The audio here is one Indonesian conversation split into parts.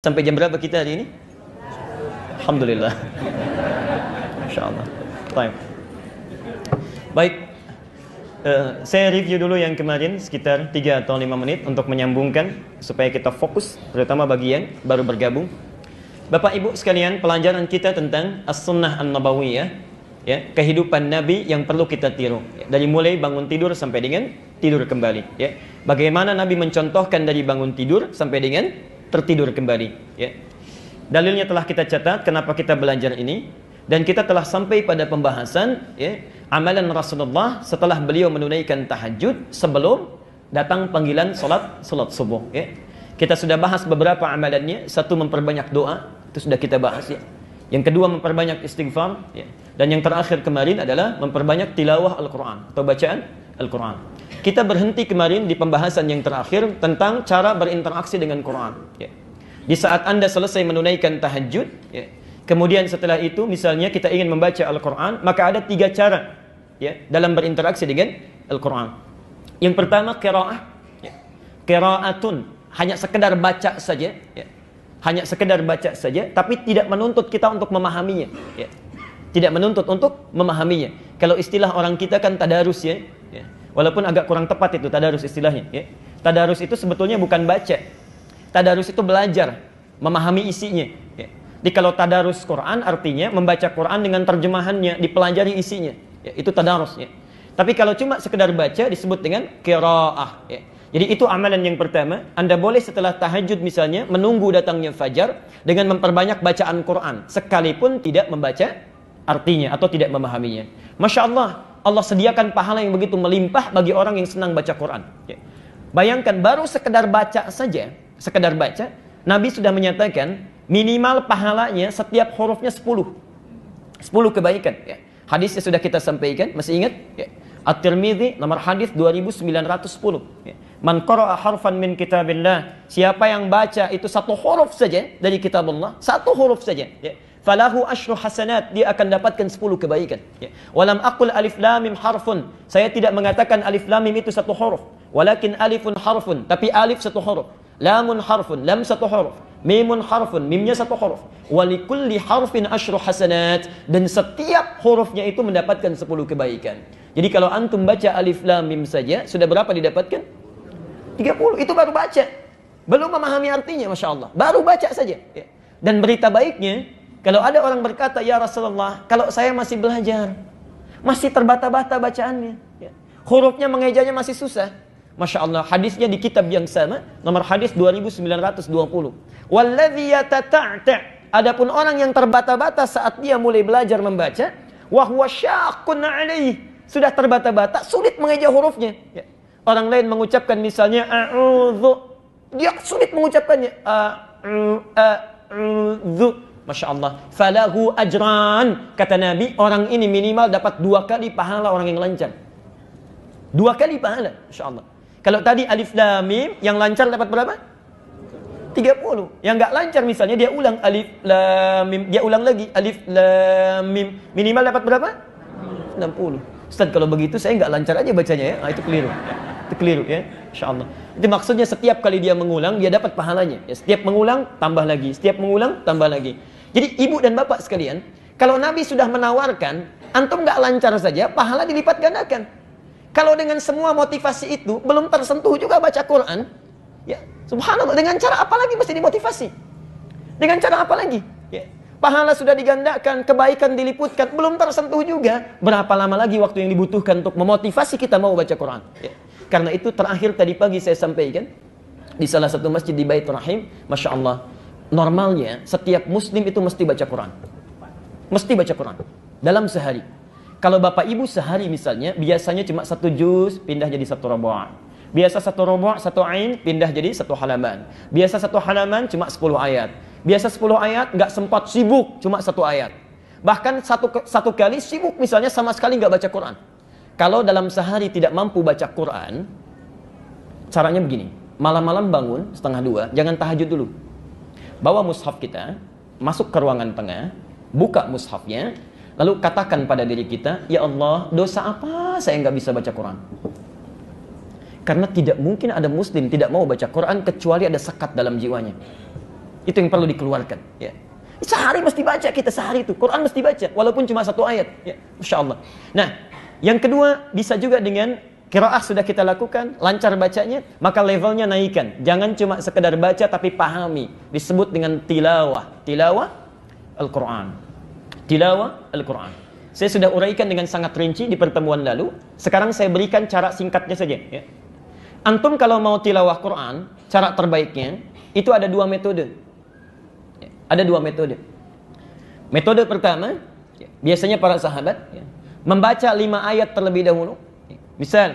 Sampai jam berapa kita hari ini? Alhamdulillah. Masya Allah. Baik. Saya review dulu yang kemarin sekitar 3 atau 5 menit untuk menyambungkan supaya kita fokus, terutama bagi yang baru bergabung. Bapak Ibu sekalian, pelajaran kita tentang As-Sunnah An-Nabawiyah, ya, kehidupan Nabi yang perlu kita tiru, ya, dari mulai bangun tidur sampai dengan tidur kembali, ya. Bagaimana Nabi mencontohkan dari bangun tidur sampai dengan tertidur kembali, ya. Dalilnya telah kita catat kenapa kita belajar ini, dan kita telah sampai pada pembahasan, ya, amalan Rasulullah setelah beliau menunaikan tahajud sebelum datang panggilan salat subuh, ya. Kita sudah bahas beberapa amalannya. Satu, memperbanyak doa, itu sudah kita bahas, ya. Yang kedua, memperbanyak istighfar, ya. Dan yang terakhir kemarin adalah memperbanyak tilawah Al-Quran atau bacaan Al-Quran. Kita berhenti kemarin di pembahasan yang terakhir tentang cara berinteraksi dengan Quran, ya. Di saat Anda selesai menunaikan tahajud, ya, kemudian setelah itu misalnya kita ingin membaca Al-Quran, maka ada 3 cara, ya, dalam berinteraksi dengan Al-Quran. Yang pertama, qiraah, ya. Qiraatun, hanya sekedar baca saja, ya. Hanya sekedar baca saja, tapi tidak menuntut kita untuk memahaminya, ya. Tidak menuntut untuk memahaminya. Kalau istilah orang kita kan tadarus, ya. Walaupun agak kurang tepat itu tadarus istilahnya, ya. Tadarus itu sebetulnya bukan baca. Tadarus itu belajar, memahami isinya, ya. Jadi kalau tadarus Quran artinya membaca Quran dengan terjemahannya, dipelajari isinya, ya. Itu tadarus, ya. Tapi kalau cuma sekedar baca disebut dengan qiraah, ya. Jadi itu amalan yang pertama. Anda boleh setelah tahajud misalnya menunggu datangnya fajar dengan memperbanyak bacaan Quran, sekalipun tidak membaca artinya atau tidak memahaminya. Masya Allah, Allah sediakan pahala yang begitu melimpah bagi orang yang senang baca Quran, ya. Bayangkan baru sekedar baca saja, sekedar baca, Nabi sudah menyatakan minimal pahalanya setiap hurufnya 10 kebaikan, ya. Hadisnya sudah kita sampaikan, masih ingat, ya? At-Tirmidzi nomor hadis 2910, ya. Man qara'a harfan min kitabillah, siapa yang baca itu 1 huruf saja dari kitab Allah, 1 huruf saja, ya, falahu asyru hasanat, dia akan dapatkan 10 kebaikan, ya. Walam aqul alif lam mim harfun, saya tidak mengatakan alif lam mim itu 1 huruf, walakin alifun harfun, tapi alif 1 huruf, lamun harfun, lam 1 huruf, mimun harfun, mimnya 1 huruf, walikulli harfin asyru hasanat, dan setiap hurufnya itu mendapatkan 10 kebaikan. Jadi kalau antum baca alif lam mim saja, sudah berapa didapatkan? 30, itu baru baca, belum memahami artinya. Masya Allah, baru baca saja, ya. Dan berita baiknya, kalau ada orang berkata, ya Rasulullah, kalau saya masih belajar, masih terbata-bata bacaannya, ya, hurufnya mengejanya masih susah, Masya Allah, hadisnya di kitab yang sama, nomor hadis 2920. Walladhi yatata'ta', adapun orang yang terbata-bata saat dia mulai belajar membaca, wa huwa syaqqun 'alaihi, sudah terbata-bata, sulit mengeja hurufnya, ya. Orang lain mengucapkan misalnya a'udzu, dia sulit mengucapkannya a'udzu. Masya Allah, falahu ajran, kata Nabi, orang ini minimal dapat 2 kali pahala orang yang lancar. 2 kali pahala, Masya Allah. Kalau tadi alif lam mim, yang lancar dapat berapa? 30. Yang nggak lancar misalnya dia ulang alif lam mim, dia ulang lagi alif lam mim, minimal dapat berapa? 60. Ustaz, kalau begitu saya nggak lancar aja bacanya, ya. Nah, itu keliru. Itu keliru, ya. Insya Allah. Itu maksudnya setiap kali dia mengulang, dia dapat pahalanya, ya. Setiap mengulang, tambah lagi. Setiap mengulang, tambah lagi. Jadi ibu dan bapak sekalian, kalau Nabi sudah menawarkan, antum nggak lancar saja, pahala dilipat gandakan. Kalau dengan semua motivasi itu belum tersentuh juga baca Quran, ya subhanallah, dengan cara apa lagi mesti dimotivasi? Dengan cara apa lagi? Ya. Pahala sudah digandakan, kebaikan diliputkan, belum tersentuh juga. Berapa lama lagi waktu yang dibutuhkan untuk memotivasi kita mau baca Quran? Ya. Karena itu terakhir tadi pagi saya sampaikan di salah satu masjid di Bait Rahim, Masya Allah, normalnya setiap muslim itu mesti baca Quran. Mesti baca Quran dalam sehari. Kalau bapak ibu sehari misalnya, biasanya cuma 1 juz, pindah jadi 1 robo'. Biasa 1 robo', 1 ain, pindah jadi 1 halaman. Biasa 1 halaman cuma 10 ayat. Biasa 10 ayat, nggak sempat, sibuk, cuma 1 ayat. Bahkan satu kali sibuk misalnya sama sekali nggak baca Quran. Kalau dalam sehari tidak mampu baca Quran, caranya begini. Malam-malam bangun, 1:30, jangan tahajud dulu. Bawa mushaf kita, masuk ke ruangan tengah, buka mushafnya, lalu katakan pada diri kita, ya Allah, dosa apa saya nggak bisa baca Quran? Karena tidak mungkin ada muslim tidak mau baca Quran kecuali ada sekat dalam jiwanya. Itu yang perlu dikeluarkan. Ya. Sehari mesti baca kita, sehari itu Quran mesti baca, walaupun cuma 1 ayat. Ya. Masya Allah. Nah, yang kedua bisa juga dengan qiraah sudah kita lakukan, lancar bacanya, maka levelnya naikkan. Jangan cuma sekedar baca tapi pahami. Disebut dengan tilawah. Tilawah Al-Quran. Tilawah Al-Quran. Saya sudah uraikan dengan sangat rinci di pertemuan lalu. Sekarang saya berikan cara singkatnya saja. Ya. Antum kalau mau tilawah Quran, cara terbaiknya itu ada 2 metode. Ya. Ada 2 metode. Metode pertama, ya, biasanya para sahabat ya, membaca 5 ayat terlebih dahulu. Ya. Misal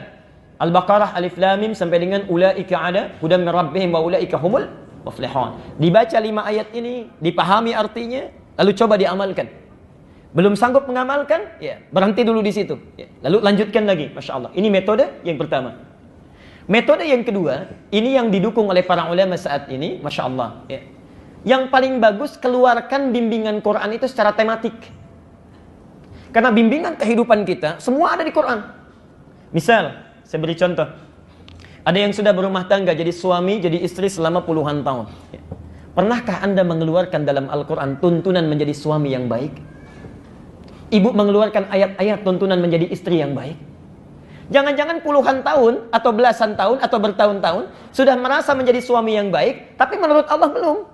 Al-Baqarah Alif Lam Mim sampai dengan ulaika ada hudam min rabbihim wa ulaika humul muflihun. Dibaca 5 ayat ini, dipahami artinya, lalu coba diamalkan. Belum sanggup mengamalkan, ya berhenti dulu di situ. Ya, lalu lanjutkan lagi. Masya Allah. Ini metode yang pertama. Metode yang kedua, ini yang didukung oleh para ulama saat ini, Masya Allah. Ya. Yang paling bagus, keluarkan bimbingan Quran itu secara tematik. Karena bimbingan kehidupan kita, semua ada di Quran. Misal, saya beri contoh. Ada yang sudah berumah tangga, jadi suami, jadi istri selama puluhan tahun. Ya. Pernahkah Anda mengeluarkan dalam Al-Quran tuntunan menjadi suami yang baik? Ibu mengeluarkan ayat-ayat tuntunan menjadi istri yang baik. Jangan-jangan puluhan tahun atau belasan tahun atau bertahun-tahun sudah merasa menjadi suami yang baik, tapi menurut Allah belum.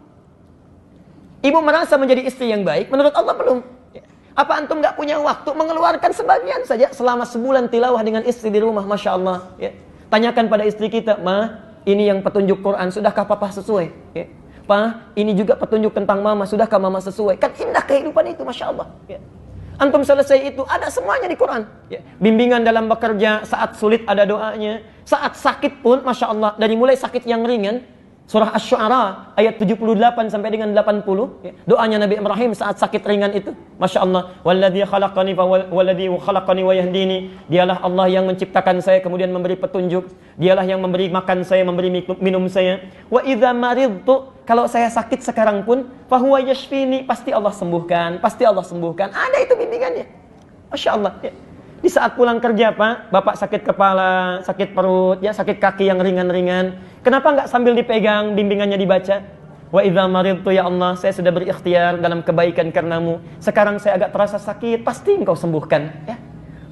Ibu merasa menjadi istri yang baik, menurut Allah belum. Apa antum nggak punya waktu mengeluarkan sebagian saja selama sebulan tilawah dengan istri di rumah, Masya Allah. Ya. Tanyakan pada istri kita, Ma, ini yang petunjuk Quran, sudahkah papa sesuai? Ya. Pa, ini juga petunjuk tentang mama, sudahkah mama sesuai? Kan indah kehidupan itu, Masya Allah. Ya. Antum selesai itu, ada semuanya di Quran. Ya. Bimbingan dalam bekerja, saat sulit ada doanya. Saat sakit pun, Masya Allah, dari mulai sakit yang ringan, surah Asy-Syu'ara, ayat 78 sampai dengan 80. Ya. Doanya Nabi Ibrahim saat sakit ringan itu. Masya Allah. Walladzi khalaqani wa yahdini. Dialah Allah yang menciptakan saya, kemudian memberi petunjuk. Dialah yang memberi makan saya, memberi minum saya. Wa idza maridtu. Kalau saya sakit sekarang pun, fahuwa yashfini, pasti Allah sembuhkan, pasti Allah sembuhkan. Ada itu bimbingannya. Masya Allah. Ya. Di saat pulang kerja, Pak, Bapak sakit kepala, sakit perut, ya sakit kaki yang ringan-ringan. Kenapa nggak sambil dipegang, bimbingannya dibaca? Wa idza maridtu, ya Allah, saya sudah berikhtiar dalam kebaikan karenamu. Sekarang saya agak terasa sakit, pasti Engkau sembuhkan. Ya.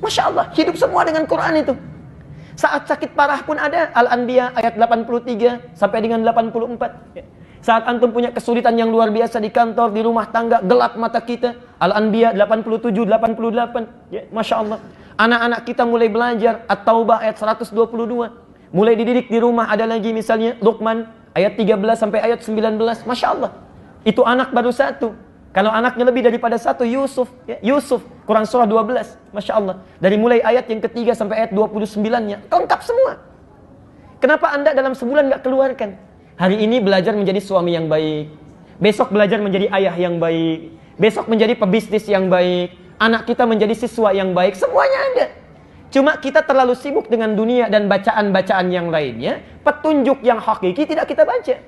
Masya Allah, hidup semua dengan Quran itu. Saat sakit parah pun ada, Al-Anbiya ayat 83 sampai dengan 84. Ya. Saat antum punya kesulitan yang luar biasa di kantor, di rumah tangga, gelap mata kita. Al-Anbiya 87, 88. Ya, Masya Allah. Anak-anak kita mulai belajar. At-Taubah ayat 122. Mulai dididik di rumah. Ada lagi misalnya Luqman ayat 13 sampai ayat 19. Masya Allah. Itu anak baru 1. Kalau anaknya lebih daripada 1, Yusuf. Ya, Yusuf, Quran surah 12. Masya Allah. Dari mulai ayat yang ketiga sampai ayat 29-nya. Lengkap semua. Kenapa Anda dalam sebulan nggak keluarkan? Hari ini belajar menjadi suami yang baik. Besok belajar menjadi ayah yang baik. Besok menjadi pebisnis yang baik. Anak kita menjadi siswa yang baik. Semuanya ada. Cuma kita terlalu sibuk dengan dunia dan bacaan-bacaan yang lainnya. Petunjuk yang hakiki tidak kita baca.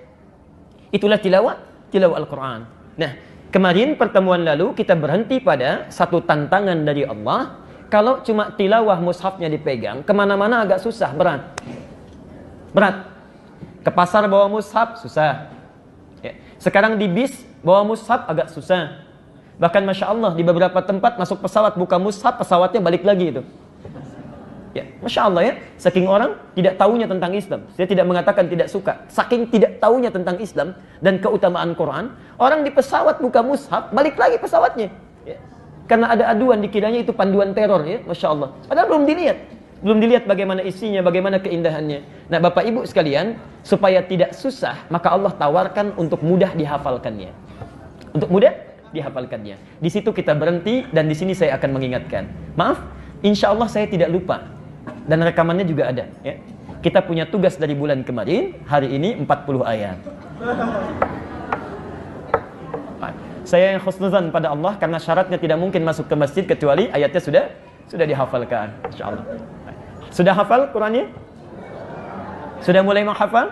Itulah tilawah Al-Quran. Nah, kemarin pertemuan lalu kita berhenti pada satu tantangan dari Allah. Kalau cuma tilawah mushafnya dipegang, kemana-mana agak susah, berat. Berat. Ke pasar bawa mushaf, susah. Ya. Sekarang di bis, bawa mushaf agak susah. Bahkan Masya Allah, di beberapa tempat masuk pesawat, buka mushaf, pesawatnya balik lagi itu. Ya, Masya Allah ya, saking orang tidak tahunya tentang Islam. Saya tidak mengatakan tidak suka. Saking tidak tahunya tentang Islam dan keutamaan Quran, orang di pesawat buka mushaf, balik lagi pesawatnya. Ya. Karena ada aduan, dikiranya itu panduan teror ya, Masya Allah. Padahal belum dilihat. Belum dilihat bagaimana isinya, bagaimana keindahannya. Nah, Bapak Ibu sekalian, supaya tidak susah, maka Allah tawarkan untuk mudah dihafalkannya. Untuk mudah dihafalkannya. Di situ kita berhenti dan di sini saya akan mengingatkan. Maaf, insya Allah saya tidak lupa. Dan rekamannya juga ada. Ya. Kita punya tugas dari bulan kemarin, hari ini 40 ayat. Saya yang khusnuzan pada Allah karena syaratnya tidak mungkin masuk ke masjid kecuali ayatnya sudah dihafalkan. Insya Allah. Sudah hafal Qurannya? Sudah mulai menghafal?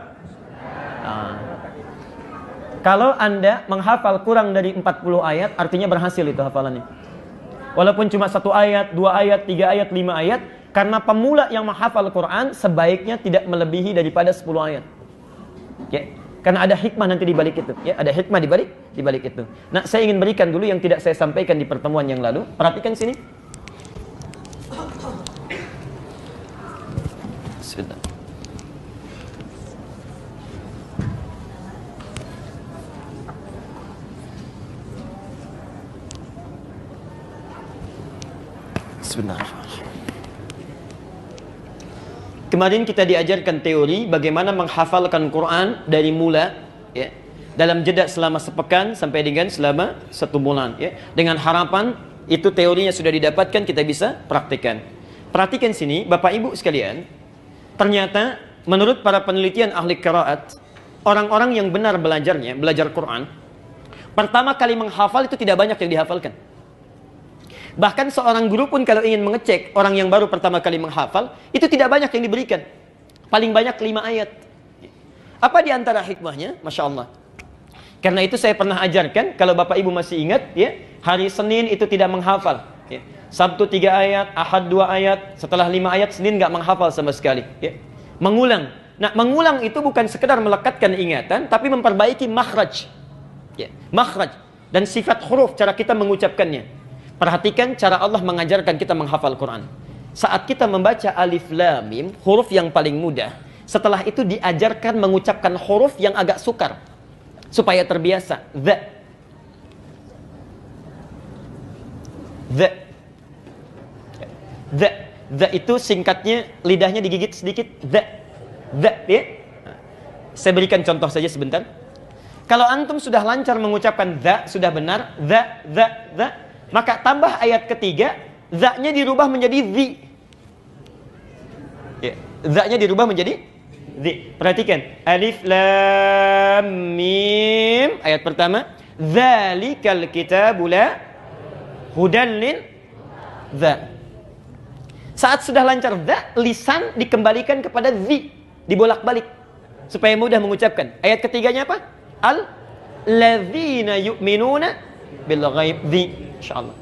Kalau Anda menghafal kurang dari 40 ayat, artinya berhasil itu hafalannya. Walaupun cuma 1 ayat, 2 ayat, 3 ayat, 5 ayat, karena pemula yang menghafal Quran sebaiknya tidak melebihi daripada 10 ayat. Okay. Karena ada hikmah nanti di balik itu, ya, ada hikmah di balik itu. Nah, saya ingin berikan dulu yang tidak saya sampaikan di pertemuan yang lalu. Perhatikan sini. Sebentar. Sebentar. Kemarin kita diajarkan teori bagaimana menghafalkan Quran dari mula, ya, dalam jeda selama sepekan sampai dengan selama 1 bulan, ya. Dengan harapan itu teorinya sudah didapatkan, kita bisa praktikkan. Perhatikan sini, Bapak Ibu sekalian, ternyata menurut para penelitian ahli qiraat, orang-orang yang benar belajarnya, belajar Quran, pertama kali menghafal itu tidak banyak yang dihafalkan. Bahkan seorang guru pun kalau ingin mengecek orang yang baru pertama kali menghafal, itu tidak banyak yang diberikan. Paling banyak 5 ayat. Apa di antara hikmahnya? Masya Allah. Karena itu saya pernah ajarkan, kalau Bapak Ibu masih ingat, ya, hari Senin itu tidak menghafal. Ya. Sabtu 3 ayat, Ahad 2 ayat, setelah 5 ayat, Senin nggak menghafal sama sekali. Ya. Mengulang. Nah, mengulang itu bukan sekedar melekatkan ingatan, tapi memperbaiki makhraj. Ya. Makhraj. Dan sifat huruf, cara kita mengucapkannya. Perhatikan cara Allah mengajarkan kita menghafal Quran. Saat kita membaca alif lam mim, huruf yang paling mudah. Setelah itu diajarkan mengucapkan huruf yang agak sukar supaya terbiasa. The itu singkatnya, lidahnya digigit sedikit. Ya. Saya berikan contoh saja sebentar. Kalau antum sudah lancar mengucapkan sudah benar, maka tambah ayat ketiga, za-nya dirubah menjadi zi. Ya, za-nya dirubah menjadi zi. Perhatikan, alif lam mim, ayat pertama, dzalikal kitabu la hudan lil za. Saat sudah lancar za, lisan dikembalikan kepada zi, dibolak-balik supaya mudah mengucapkan. Ayat ketiganya apa? Alladzina yu'minuna bil ghaib, zi. InsyaAllah.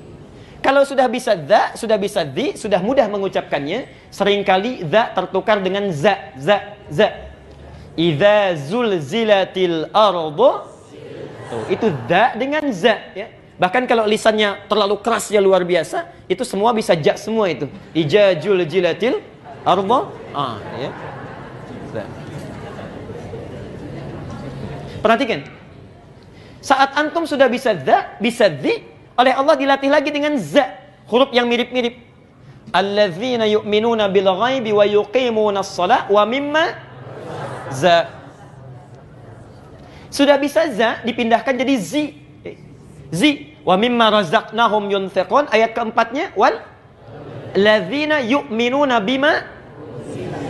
Kalau sudah bisa za, sudah bisa zi, sudah mudah mengucapkannya, seringkali za tertukar dengan za. Idza zulzilatil ardu. Itu za dengan za, ya. Bahkan kalau lisannya terlalu kerasnya luar biasa, itu semua bisa ja semua itu. Idza zulzilatil ardu. Ya. Za. Perhatikan. Saat antum sudah bisa za, bisa zi, oleh Allah dilatih lagi dengan za, huruf yang mirip-mirip. Alladzina yu'minuna bil ghaibi wa yuqimuna shalah wa mimma za. Sudah bisa za, dipindahkan jadi zi. Zi, wa mimma razaqnahum yunfiqun. Ayat keempatnya, wal ladzina yu'minuna bima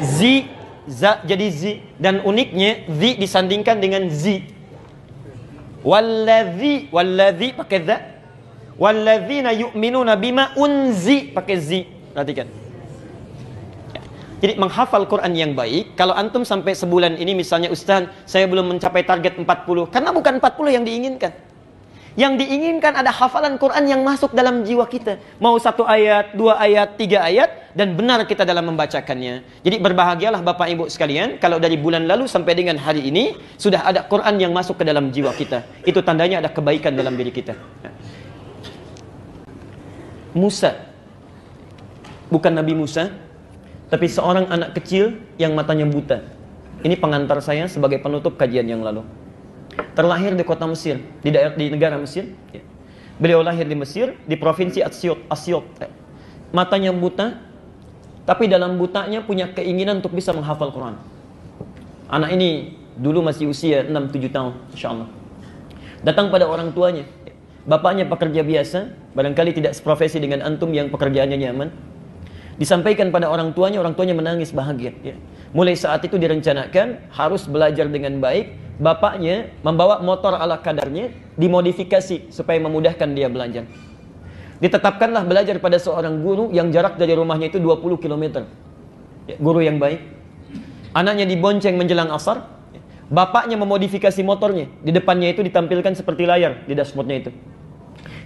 zi. Za jadi zi. Dan uniknya, zi disandingkan dengan zi. Walladzi pakai za. Walladzina yu'minuna bima unzi, pakai zi. Perhatikan. Jadi menghafal Quran yang baik, kalau antum sampai sebulan ini misalnya, Ustaz, saya belum mencapai target 40. Karena bukan 40 yang diinginkan. Yang diinginkan ada hafalan Quran yang masuk dalam jiwa kita. Mau 1 ayat, 2 ayat, 3 ayat, dan benar kita dalam membacakannya. Jadi berbahagialah Bapak Ibu sekalian, kalau dari bulan lalu sampai dengan hari ini, sudah ada Quran yang masuk ke dalam jiwa kita. Itu tandanya ada kebaikan dalam diri kita. Musa, bukan Nabi Musa, tapi seorang anak kecil yang matanya buta. Ini pengantar saya sebagai penutup kajian yang lalu. Terlahir di kota Mesir, di negara Mesir. Beliau lahir di Mesir, di provinsi Asyut. Matanya buta, tapi dalam butanya punya keinginan untuk bisa menghafal Quran. Anak ini dulu masih usia 6-7 tahun, insyaAllah. Datang pada orang tuanya. Bapaknya pekerja biasa, barangkali tidak seprofesi dengan antum yang pekerjaannya nyaman. Disampaikan pada orang tuanya menangis bahagia. Ya. Mulai saat itu direncanakan harus belajar dengan baik. Bapaknya membawa motor ala kadarnya, dimodifikasi supaya memudahkan dia belajar. Ditetapkanlah belajar pada seorang guru yang jarak dari rumahnya itu 20 km. Ya, guru yang baik. Anaknya dibonceng menjelang asar. Bapaknya memodifikasi motornya. Di depannya itu ditampilkan seperti layar di dashboardnya itu.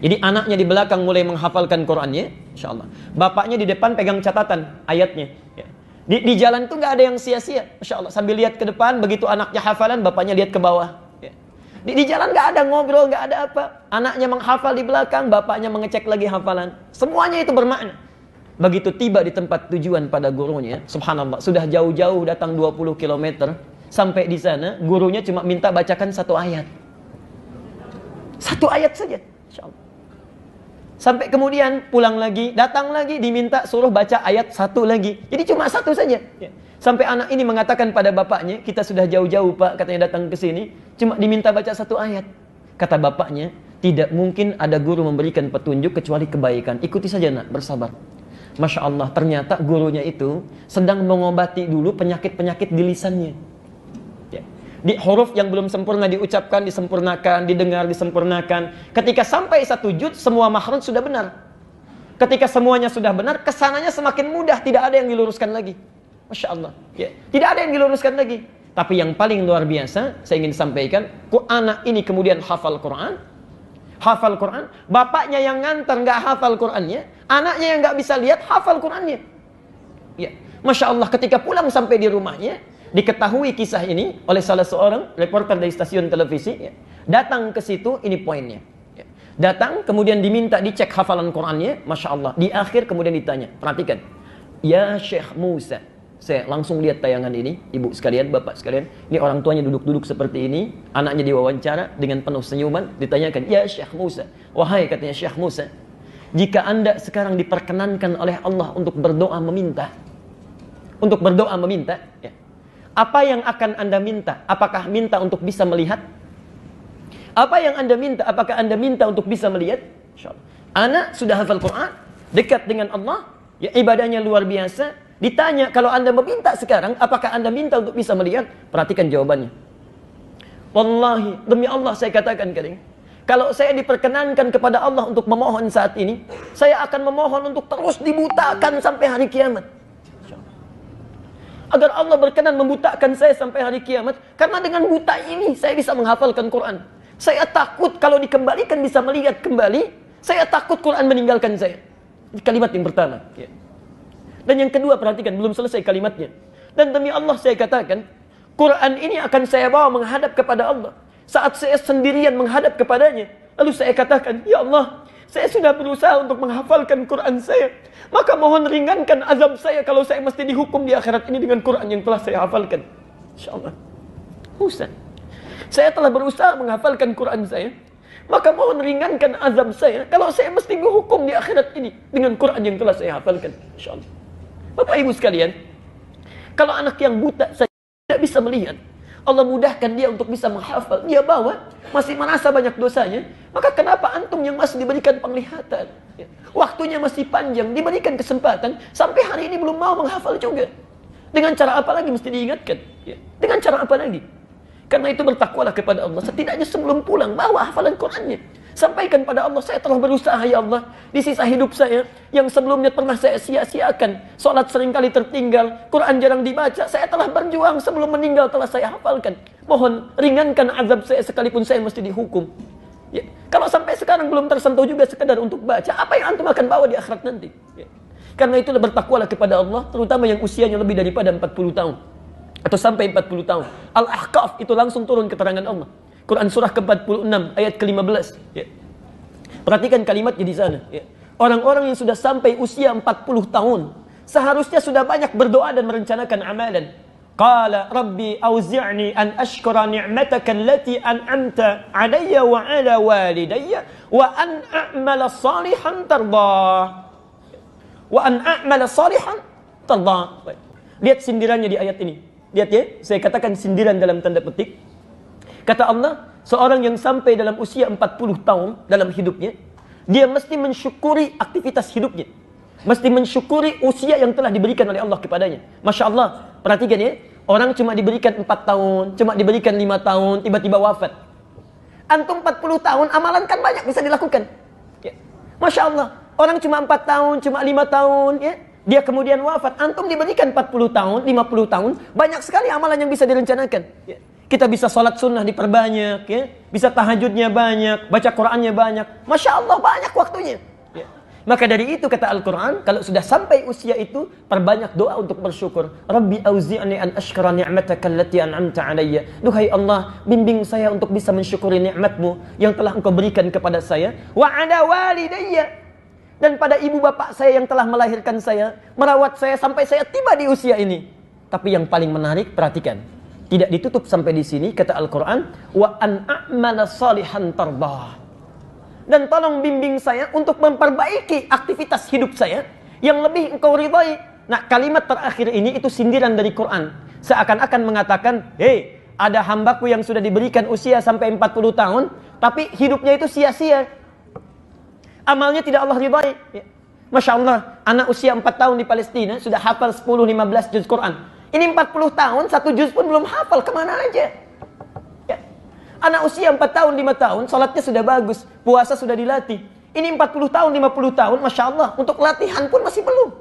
Jadi anaknya di belakang mulai menghafalkan Qurannya, insyaAllah. Bapaknya di depan pegang catatan ayatnya. Ya. Di jalan tuh nggak ada yang sia-sia. Masya Allah, sambil lihat ke depan, begitu anaknya hafalan, bapaknya lihat ke bawah. Ya. Di jalan nggak ada ngobrol, nggak ada apa. Anaknya menghafal di belakang, bapaknya mengecek lagi hafalan. Semuanya itu bermakna. Begitu tiba di tempat tujuan pada gurunya, subhanallah, sudah jauh-jauh datang 20 km. Sampai di sana, gurunya cuma minta bacakan 1 ayat. 1 ayat saja. Masya Allah. Sampai kemudian pulang lagi, datang lagi, diminta suruh baca ayat 1 lagi. Jadi cuma 1 saja. Sampai anak ini mengatakan pada bapaknya, kita sudah jauh-jauh pak, katanya datang ke sini, cuma diminta baca 1 ayat. Kata bapaknya, tidak mungkin ada guru memberikan petunjuk kecuali kebaikan. Ikuti saja nak, bersabar. Masya Allah, ternyata gurunya itu sedang mengobati dulu penyakit-penyakit di lisannya. Di huruf yang belum sempurna diucapkan, disempurnakan, didengar, disempurnakan. Ketika sampai 1 juz, semua makhraj sudah benar. Ketika semuanya sudah benar, kesananya semakin mudah, tidak ada yang diluruskan lagi. Masya Allah. Ya. Tidak ada yang diluruskan lagi. Tapi yang paling luar biasa, saya ingin sampaikan, anak ini kemudian hafal Quran. Hafal Quran. Bapaknya yang ngantar nggak hafal Qurannya. Anaknya yang nggak bisa lihat, hafal Qurannya. Ya. Masya Allah, ketika pulang sampai di rumahnya, diketahui kisah ini oleh salah seorang reporter dari stasiun televisi. Ya. Datang ke situ, ini poinnya. Ya. Datang, kemudian diminta dicek hafalan Qurannya. Masya Allah. Di akhir kemudian ditanya. Perhatikan. Ya Syekh Musa. Saya langsung lihat tayangan ini. Ibu sekalian, bapak sekalian. Ini orang tuanya duduk-duduk seperti ini. Anaknya diwawancara dengan penuh senyuman. Ditanyakan. Ya Syekh Musa. Wahai katanya Syekh Musa. Jika anda sekarang diperkenankan oleh Allah untuk berdoa meminta. Untuk berdoa meminta. Ya. Apa yang akan anda minta? Apakah minta untuk bisa melihat? Apa yang anda minta? Apakah anda minta untuk bisa melihat? InsyaAllah. Anak sudah hafal Quran, dekat dengan Allah, ya ibadahnya luar biasa. Ditanya, kalau anda meminta sekarang, apakah anda minta untuk bisa melihat? Perhatikan jawabannya. Wallahi, demi Allah saya katakan kalian, kalau saya diperkenankan kepada Allah untuk memohon saat ini, saya akan memohon untuk terus dibutakan sampai hari kiamat. Agar Allah berkenan membutakan saya sampai hari kiamat. Karena dengan buta ini saya bisa menghafalkan Quran. Saya takut kalau dikembalikan bisa melihat kembali. Saya takut Quran meninggalkan saya. Kalimat yang pertama. Ya. Dan yang kedua, perhatikan, belum selesai kalimatnya. Dan demi Allah saya katakan, Quran ini akan saya bawa menghadap kepada Allah. Saat saya sendirian menghadap kepadanya. Lalu saya katakan, ya Allah, saya sudah berusaha untuk menghafalkan Quran saya. Maka mohon ringankan azab saya kalau saya mesti dihukum di akhirat ini dengan Quran yang telah saya hafalkan. InsyaAllah. Ustaz, saya telah berusaha menghafalkan Quran saya. Maka mohon ringankan azab saya kalau saya mesti dihukum di akhirat ini dengan Quran yang telah saya hafalkan. InsyaAllah. Bapak ibu sekalian, kalau anak yang buta saja tidak bisa melihat, Allah mudahkan dia untuk bisa menghafal. Dia bawa, masih merasa banyak dosanya. Maka kenapa antum yang masih diberikan penglihatan? Ya. Waktunya masih panjang, diberikan kesempatan. Sampai hari ini belum mau menghafal juga. Dengan cara apa lagi mesti diingatkan? Ya. Dengan cara apa lagi? Karena itu bertakwalah kepada Allah. Setidaknya sebelum pulang, bawa hafalan Qurannya. Sampaikan pada Allah, saya telah berusaha ya Allah. Di sisa hidup saya, yang sebelumnya pernah saya sia-siakan. Salat seringkali tertinggal, Quran jarang dibaca. Saya telah berjuang sebelum meninggal, telah saya hafalkan. Mohon ringankan azab saya sekalipun saya mesti dihukum. Ya. Kalau sampai sekarang belum tersentuh juga sekedar untuk baca, apa yang antum akan bawa di akhirat nanti? Ya. Karena itulah bertakwalah kepada Allah, terutama yang usianya lebih daripada 40 tahun. Atau sampai 40 tahun. Al-Ahqaf itu langsung turun keterangan Allah. Quran surah ke-46 ayat ke-15. Ya. Perhatikan kalimatnya di sana. Ya. Orang-orang yang sudah sampai usia 40 tahun seharusnya sudah banyak berdoa dan merencanakan amalan. Qala rabbi auzi'ni an ashkura ni'mataka allati an'amta 'alayya wa 'ala walidayya wa an a'mala salihan tardah. Wa an a'mala salihan tardah. Lihat sindirannya di ayat ini. Lihat ya, saya katakan sindiran dalam tanda petik. Kata Allah, seorang yang sampai dalam usia 40 tahun dalam hidupnya, dia mesti mensyukuri aktivitas hidupnya. Mesti mensyukuri usia yang telah diberikan oleh Allah kepadanya. Masya Allah, perhatikan ya, orang cuma diberikan 4 tahun, cuma diberikan 5 tahun, tiba-tiba wafat. Antum 40 tahun, amalan kan banyak bisa dilakukan. Ya. Masya Allah, orang cuma 4 tahun, cuma 5 tahun, ya. Dia kemudian wafat. Antum diberikan 40 tahun, 50 tahun, banyak sekali amalan yang bisa direncanakan. Ya. Kita bisa sholat sunnah diperbanyak, ya. Bisa tahajudnya banyak, baca Qurannya banyak. Masya Allah banyak waktunya. Ya. Maka dari itu kata Al-Quran, kalau sudah sampai usia itu, perbanyak doa untuk bersyukur. Rabbi auzi'ni an ashkara ni'mataka allati an'amta alayya. Duhai Allah, bimbing saya untuk bisa mensyukuri nikmatmu yang telah engkau berikan kepada saya. Wa ala walidayya. Dan pada ibu bapak saya yang telah melahirkan saya, merawat saya sampai saya tiba di usia ini. Tapi yang paling menarik, perhatikan. Tidak ditutup sampai di sini, kata Al-Quran, wa an a'mala salihan tardah. Dan tolong bimbing saya untuk memperbaiki aktivitas hidup saya yang lebih engkau ridhai. Nah, kalimat terakhir ini itu sindiran dari Quran. Seakan-akan mengatakan, hei, ada hambaku yang sudah diberikan usia sampai 40 tahun, tapi hidupnya itu sia-sia. Amalnya tidak Allah ridhai. Ya. Masya Allah, anak usia 4 tahun di Palestina sudah hafal 10-15 juz Quran. Ini 40 tahun, 1 juz pun belum hafal, kemana aja? Anak usia 4 tahun, 5 tahun, sholatnya sudah bagus, puasa sudah dilatih. Ini 40 tahun, 50 tahun, Masya Allah, untuk latihan pun masih belum.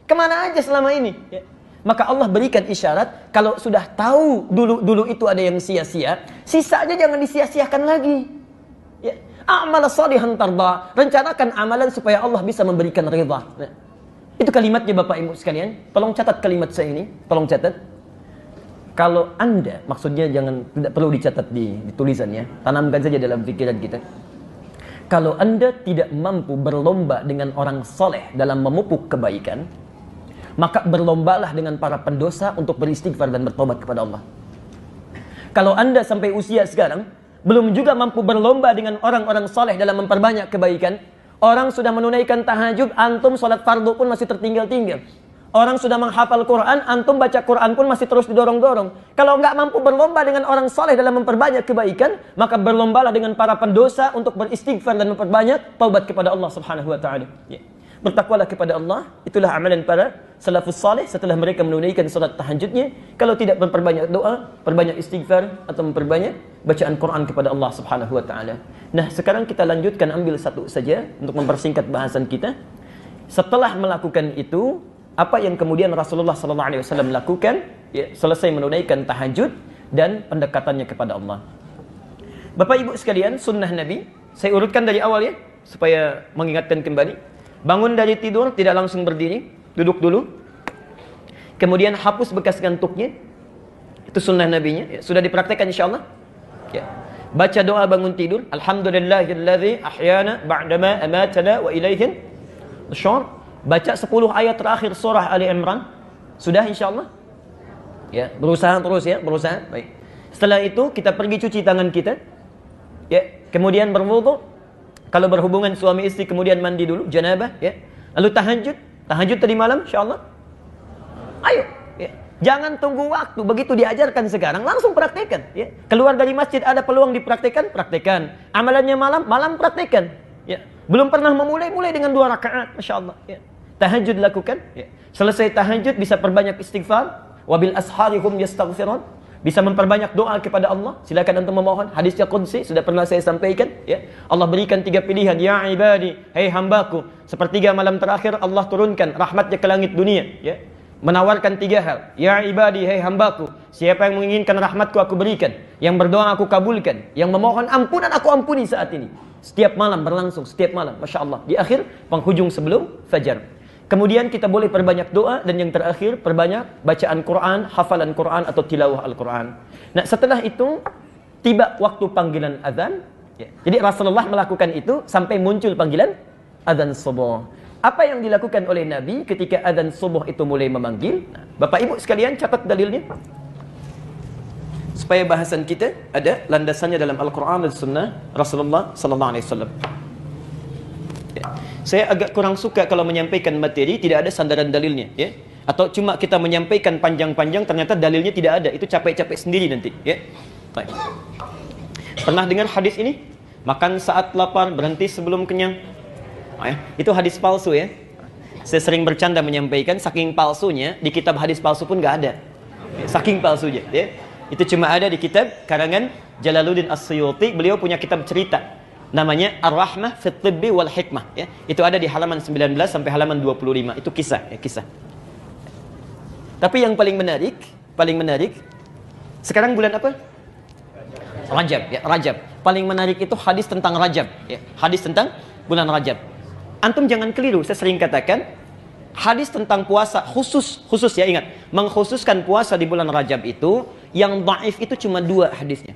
Kemana aja selama ini? Ya. Maka Allah berikan isyarat, kalau sudah tahu dulu itu ada yang sia-sia, sisanya jangan disia-siakan lagi. Ya. Amal salihan tarda, rencanakan amalan supaya Allah bisa memberikan ridha. Ya. Itu kalimatnya Bapak Ibu sekalian, tolong catat kalimat saya ini, tolong catat. Kalau Anda, maksudnya tidak perlu dicatat di tulisannya, tanamkan saja dalam pikiran kita. Kalau Anda tidak mampu berlomba dengan orang soleh dalam memupuk kebaikan, maka berlombalah dengan para pendosa untuk beristighfar dan bertobat kepada Allah. Kalau Anda sampai usia sekarang, belum juga mampu berlomba dengan orang-orang soleh dalam memperbanyak kebaikan, orang sudah menunaikan tahajud, antum sholat fardu pun masih tertinggal-tinggal. Orang sudah menghafal Quran, antum baca Quran pun masih terus didorong-dorong. Kalau nggak mampu berlomba dengan orang soleh dalam memperbanyak kebaikan, maka berlombalah dengan para pendosa untuk beristighfar dan memperbanyak taubat kepada Allah Subhanahu wa taala. Ya. Bertakwalah kepada Allah, itulah amalan para salafus saleh setelah mereka menunaikan salat tahajudnya. Kalau tidak memperbanyak doa, perbanyak istighfar atau memperbanyak bacaan Quran kepada Allah Subhanahu wa taala. Nah, sekarang kita lanjutkan, ambil satu saja untuk mempersingkat bahasan kita. Setelah melakukan itu, apa yang kemudian Rasulullah SAW lakukan? Ya, selesai menunaikan tahajud dan pendekatannya kepada Allah. Bapak Ibu sekalian, sunnah Nabi, saya urutkan dari awal ya, supaya mengingatkan kembali. Bangun dari tidur, tidak langsung berdiri, duduk dulu. Kemudian hapus bekas ngantuknya. Itu sunnah Nabinya, ya, sudah dipraktekkan insyaAllah. Ya. Baca doa bangun tidur. Alhamdulillahilladzi ahyana ba'dama amatana wa ilaihin nusyur. Baca 10 ayat terakhir surah Ali Imran. Sudah insyaAllah? Ya, berusaha terus ya, berusaha. Baik. Setelah itu kita pergi cuci tangan kita. Ya, kemudian berwudu. Kalau berhubungan suami istri kemudian mandi dulu, janabah ya. Lalu tahajud. Tahajud tadi malam insyaallah. Ayo, ya. Jangan tunggu waktu, begitu diajarkan sekarang langsung praktekkan ya. Keluar dari masjid ada peluang dipraktekkan, praktekkan. Amalannya malam praktekkan. Ya. Belum pernah memulai dengan 2 rakaat, masyaallah ya. Tahajud lakukan ya. Selesai tahajud bisa perbanyak istighfar, wabil asharihum yastaghfirun, bisa memperbanyak doa kepada Allah. Silakan antum memohon. Hadisnya qudsi sudah pernah saya sampaikan ya. Allah berikan 3 pilihan, ya ibadi, hai hambaku, sepertiga malam terakhir Allah turunkan rahmatnya ke langit dunia ya. Menawarkan 3 hal. Ya ibadi, hai hambaku, siapa yang menginginkan rahmatku aku berikan, yang berdoa aku kabulkan, yang memohon ampunan aku ampuni saat ini. Setiap malam berlangsung, setiap malam, Masya Allah. Di akhir penghujung sebelum fajar. Kemudian kita boleh perbanyak doa, dan yang terakhir perbanyak bacaan Quran, hafalan Quran atau tilawah Al-Quran. Nah, setelah itu tiba waktu panggilan azan ya. Jadi Rasulullah melakukan itu sampai muncul panggilan azan subuh. Apa yang dilakukan oleh Nabi ketika azan subuh itu mulai memanggil? Nah, Bapak Ibu sekalian catat dalilnya supaya bahasan kita ada landasannya dalam Al-Quran dan Sunnah Rasulullah Sallallahu Alaihi Wasallam. Ya. Saya agak kurang suka kalau menyampaikan materi tidak ada sandaran dalilnya ya. Atau cuma kita menyampaikan panjang-panjang ternyata dalilnya tidak ada. Itu capek-capek sendiri nanti ya. Baik. Pernah dengar hadis ini? Makan saat lapar, berhenti sebelum kenyang. Ya. Itu hadis palsu ya. Saya sering bercanda menyampaikan, saking palsunya di kitab hadis palsu pun nggak ada ya, saking palsunya ya. Itu cuma ada di kitab karangan Jalaluddin As-Suyuti. Beliau punya kitab cerita namanya Ar-Rahmah fit Tibbi wal Hikmah ya. Itu ada di halaman 19 sampai halaman 25. Itu kisah ya, kisah. Tapi yang paling menarik sekarang bulan apa? Rajab ya, Rajab. Paling menarik itu hadis tentang Rajab ya. Hadis tentang bulan Rajab. Antum jangan keliru, saya sering katakan, hadis tentang puasa khusus ya, ingat, mengkhususkan puasa di bulan Rajab itu, yang dhaif itu cuma 2 hadisnya.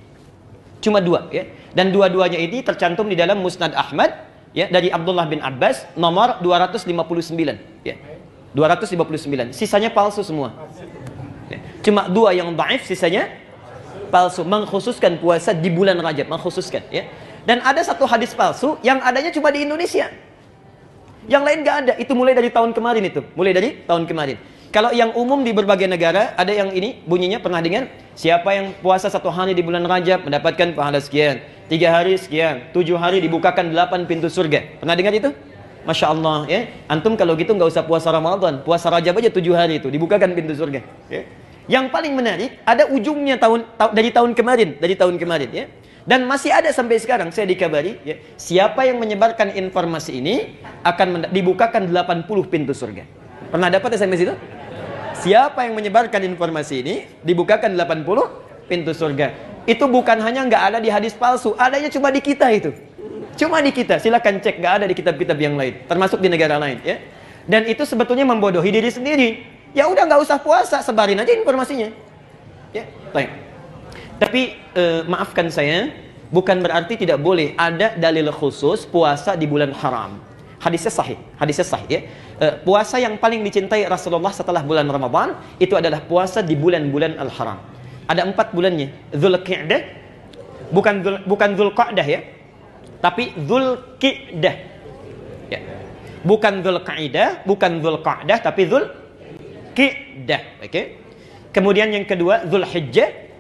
Cuma 2 ya. Dan dua-duanya ini tercantum di dalam Musnad Ahmad ya, dari Abdullah bin Abbas nomor 259 ya. 259. Sisanya palsu semua. Ya. Cuma 2 yang dhaif, sisanya palsu, mengkhususkan puasa di bulan Rajab, mengkhususkan ya. Dan ada 1 hadis palsu yang adanya cuma di Indonesia. Yang lain nggak ada. Itu mulai dari tahun kemarin itu. Mulai dari tahun kemarin. Kalau yang umum di berbagai negara, ada yang ini bunyinya pernah dengar, siapa yang puasa 1 hari di bulan Rajab mendapatkan pahala sekian, 3 hari sekian, 7 hari dibukakan 8 pintu surga. Pernah dengar itu? Masya Allah ya. Antum kalau gitu nggak usah puasa Ramadan, puasa Rajab aja 7 hari itu dibukakan pintu surga. Ya. Yang paling menarik ada ujungnya dari tahun kemarin ya. Dan masih ada sampai sekarang, saya dikabari ya, siapa yang menyebarkan informasi ini akan dibukakan 80 pintu surga. Pernah dapat SMS itu? Siapa yang menyebarkan informasi ini dibukakan 80 pintu surga. Itu bukan hanya nggak ada di hadis palsu, adanya cuma di kita itu. Cuma di kita, silakan cek, nggak ada di kitab-kitab yang lain, termasuk di negara lain ya. Dan itu sebetulnya membodohi diri sendiri. Ya udah nggak usah puasa, sebarin aja informasinya. Ya, baik. Tapi maafkan saya, bukan berarti tidak boleh ada dalil khusus puasa di bulan haram. Hadisnya sahih ya. Puasa yang paling dicintai Rasulullah setelah bulan Ramadan itu adalah puasa di bulan-bulan al-haram. Ada 4 bulannya. Dzulqa'dah, bukan Dzulqa'dah ya, tapi Dzulqa'dah. Ya. Bukan Dzulqa'dah, bukan Dzulqa'dah, tapi Dzulqa'dah. Oke. Kemudian yang kedua Dzulhijjah.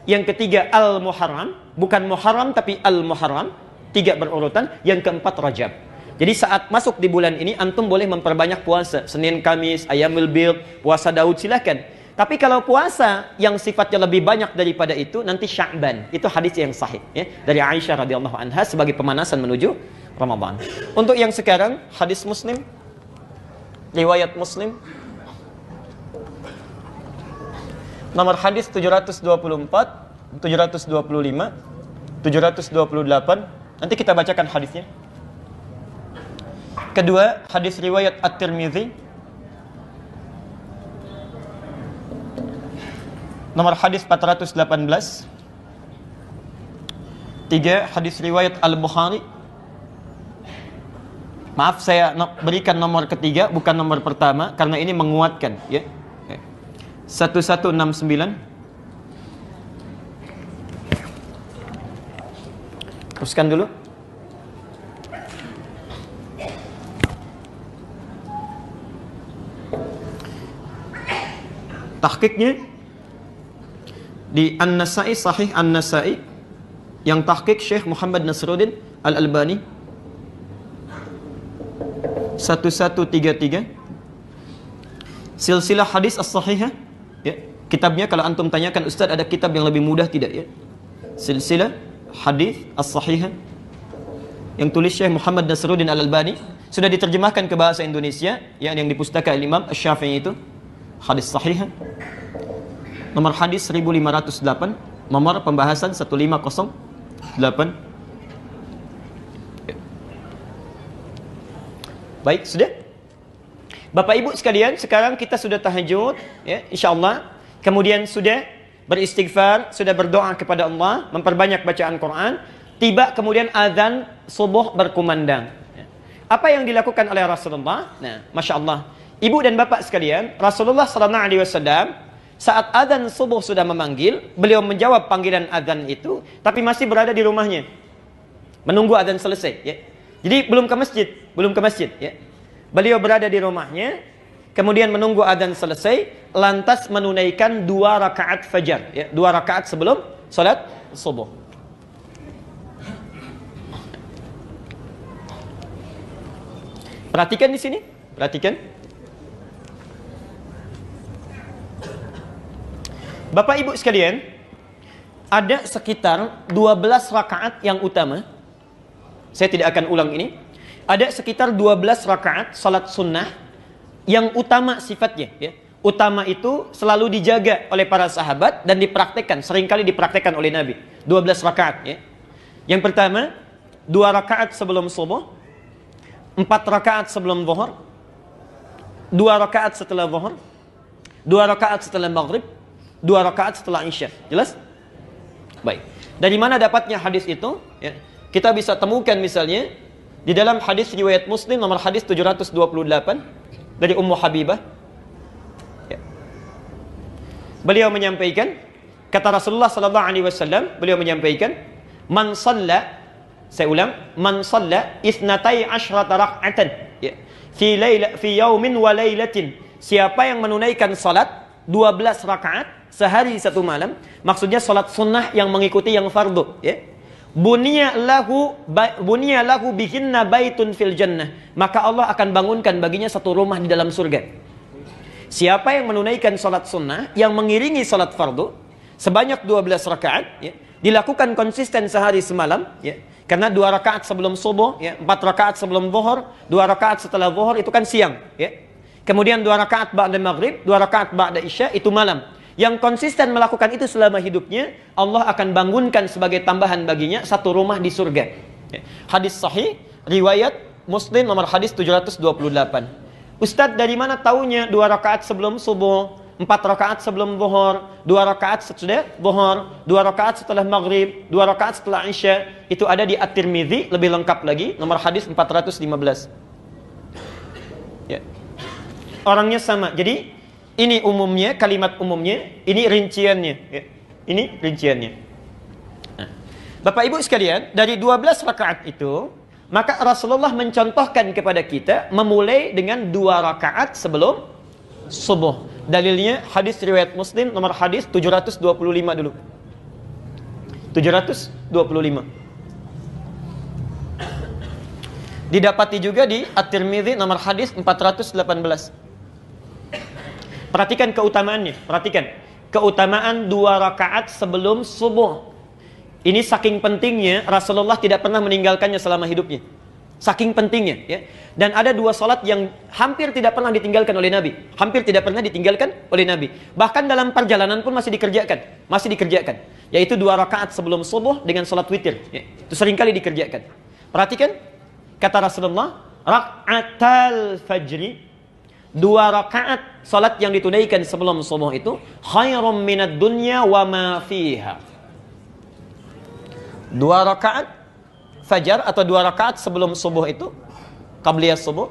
Yang ketiga Al-Muharram, bukan Muharram tapi Al-Muharram, 3 berurutan. Yang keempat Rajab. Jadi saat masuk di bulan ini antum boleh memperbanyak puasa, Senin, Kamis, Ayyamul Bid, puasa Daud, silakan. Tapi kalau puasa yang sifatnya lebih banyak daripada itu nanti Sya'ban. Itu hadis yang sahih ya, dari Aisyah radhiyallahu anha sebagai pemanasan menuju Ramadan. Untuk yang sekarang hadis Muslim, riwayat Muslim, nomor hadis 724, 725, 728. Nanti kita bacakan hadisnya. Kedua, hadis riwayat At-Tirmidzi, nomor hadis 418. 3, hadis riwayat Al-Bukhari. Maaf, saya berikan nomor ketiga, bukan nomor pertama, karena ini menguatkan ya. 1169. Teruskan dulu. Tahqiqnya di An-Nasa'i, Sahih An-Nasa'i, yang tahqiq Syekh Muhammad Nasruddin Al-Albani, 1133. Silsilah hadis as-sahihah ya. Kitabnya kalau antum tanyakan, Ustaz ada kitab yang lebih mudah tidak ya? Silsilah hadis as-sahihah yang tulis Syekh Muhammad Nasruddin Al-Albani, sudah diterjemahkan ke bahasa Indonesia ya, yang di pustaka Imam Asy-Syafi'i itu. Hadis sahihah nomor hadis 1508, nomor pembahasan 1508. Baik, sudah? Bapak Ibu sekalian, sekarang kita sudah tahajud ya, insyaallah. Kemudian sudah beristighfar, sudah berdoa kepada Allah, memperbanyak bacaan Quran. Tiba kemudian azan subuh berkumandang. Apa yang dilakukan oleh Rasulullah? Nah, Masya Allah, Ibu dan Bapak sekalian, Rasulullah SAW saat azan subuh sudah memanggil, beliau menjawab panggilan azan itu, tapi masih berada di rumahnya, menunggu azan selesai ya. Jadi belum ke masjid ya. Beliau berada di rumahnya, kemudian menunggu azan selesai, lantas menunaikan 2 rakaat fajar ya, 2 rakaat sebelum salat subuh. Perhatikan di sini, perhatikan. Bapak Ibu sekalian, ada sekitar 12 rakaat yang utama. Saya tidak akan ulang ini. Ada sekitar 12 rakaat salat sunnah yang utama sifatnya ya. Utama itu selalu dijaga oleh para sahabat dan dipraktekkan, seringkali dipraktekkan oleh Nabi. 12 rakaat ya. Yang pertama, 2 rakaat sebelum subuh, 4 rakaat sebelum zuhur, 2 rakaat setelah zuhur, 2 rakaat setelah maghrib, 2 rakaat setelah isya. Jelas? Baik. Dari mana dapatnya hadis itu? Ya. Kita bisa temukan misalnya di dalam hadis riwayat Muslim nomor hadis 728 dari Ummu Habibah. Ya. Beliau menyampaikan, kata Rasulullah sallallahu alaihi wasallam, beliau menyampaikan, "Man shalla," saya ulang, "man shalla isnatai asyrata rak'atan." Ya. Fi yaumin wa lailatin. Siapa yang menunaikan salat 12 rakaat sehari satu malam, maksudnya salat sunnah yang mengikuti yang fardu, ya. Bunya lahu bihinna baitun fil jannah, maka Allah akan bangunkan baginya satu rumah di dalam surga. Siapa yang menunaikan salat sunnah yang mengiringi salat fardu sebanyak 12 rakaat, ya, dilakukan konsisten sehari semalam, ya. Karena 2 rakaat sebelum subuh, ya, 4 rakaat sebelum zuhur, 2 rakaat setelah zuhur itu kan siang, ya. Kemudian 2 rakaat ba'da maghrib, 2 rakaat ba'da isya itu malam. Yang konsisten melakukan itu selama hidupnya, Allah akan bangunkan sebagai tambahan baginya satu rumah di surga. Hadis sahih, riwayat Muslim nomor hadis 728. Ustadz, dari mana taunya 2 rakaat sebelum subuh, 4 rakaat sebelum zuhur, 2 rakaat sesudah zuhur, 2 rakaat setelah maghrib, 2 rakaat setelah isya? Itu ada di At-Tirmidzi, lebih lengkap lagi, nomor hadis 415. Ya. Orangnya sama. Jadi ini umumnya, kalimat umumnya, ini rinciannya, ya. Ini rinciannya. Nah, Bapak Ibu sekalian, dari 12 rakaat itu, maka Rasulullah mencontohkan kepada kita memulai dengan 2 rakaat sebelum subuh. Dalilnya hadis riwayat Muslim nomor hadis 725 dulu. 725. Didapati juga di At-Tirmidzi nomor hadis 418. Perhatikan keutamaannya, perhatikan. Keutamaan 2 rakaat sebelum subuh. Ini saking pentingnya, Rasulullah tidak pernah meninggalkannya selama hidupnya. Saking pentingnya, ya. Dan ada 2 salat yang hampir tidak pernah ditinggalkan oleh Nabi. Hampir tidak pernah ditinggalkan oleh Nabi. Bahkan dalam perjalanan pun masih dikerjakan. Masih dikerjakan. Yaitu 2 rakaat sebelum subuh dengan salat witir, ya. Itu seringkali dikerjakan. Perhatikan, kata Rasulullah, rak'atal fajri, 2 rakaat salat yang ditunaikan sebelum subuh itu khairum minad dunya wa ma fiha. 2 rakaat fajar atau 2 rakaat sebelum subuh itu, qabliyah subuh,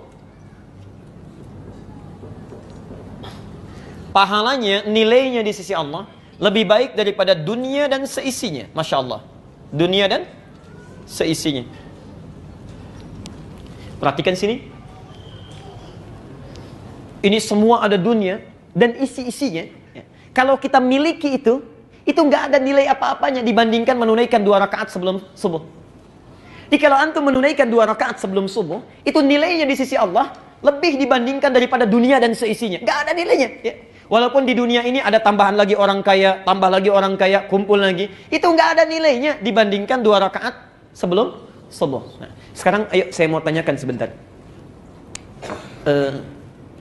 pahalanya, nilainya di sisi Allah lebih baik daripada dunia dan seisinya. Masya Allah. Dunia dan seisinya. Perhatikan sini. Ini semua ada dunia dan isi-isinya. Kalau kita miliki itu nggak ada nilai apa-apanya dibandingkan menunaikan 2 rakaat sebelum subuh. Jadi kalau antum menunaikan 2 rakaat sebelum subuh, itu nilainya di sisi Allah lebih dibandingkan daripada dunia dan seisinya. Nggak ada nilainya. Ya. Walaupun di dunia ini ada tambahan lagi orang kaya, tambah lagi orang kaya, kumpul lagi. Itu nggak ada nilainya dibandingkan 2 rakaat sebelum subuh. Nah, sekarang ayo saya mau tanyakan sebentar.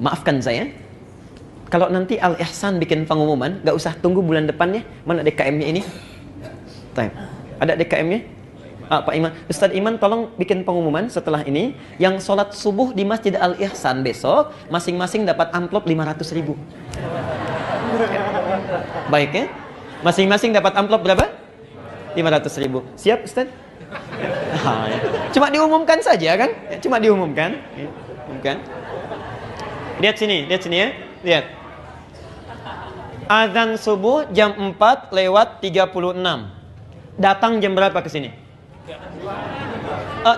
Maafkan saya, kalau nanti Al-Ihsan bikin pengumuman, nggak usah tunggu bulan depannya. Mana DKM-nya ini? Ada DKM-nya? Pak Iman, Ustadz Iman tolong bikin pengumuman setelah ini, yang sholat subuh di Masjid Al-Ihsan besok, masing-masing dapat amplop 500.000. Baik ya? Masing-masing dapat amplop berapa? 500.000. Siap Ustadz? Ya. Cuma diumumkan saja kan? Cuma diumumkan. Umumkan. Lihat sini ya. Lihat. Azan subuh jam 4 lewat 36. Datang jam berapa ke sini?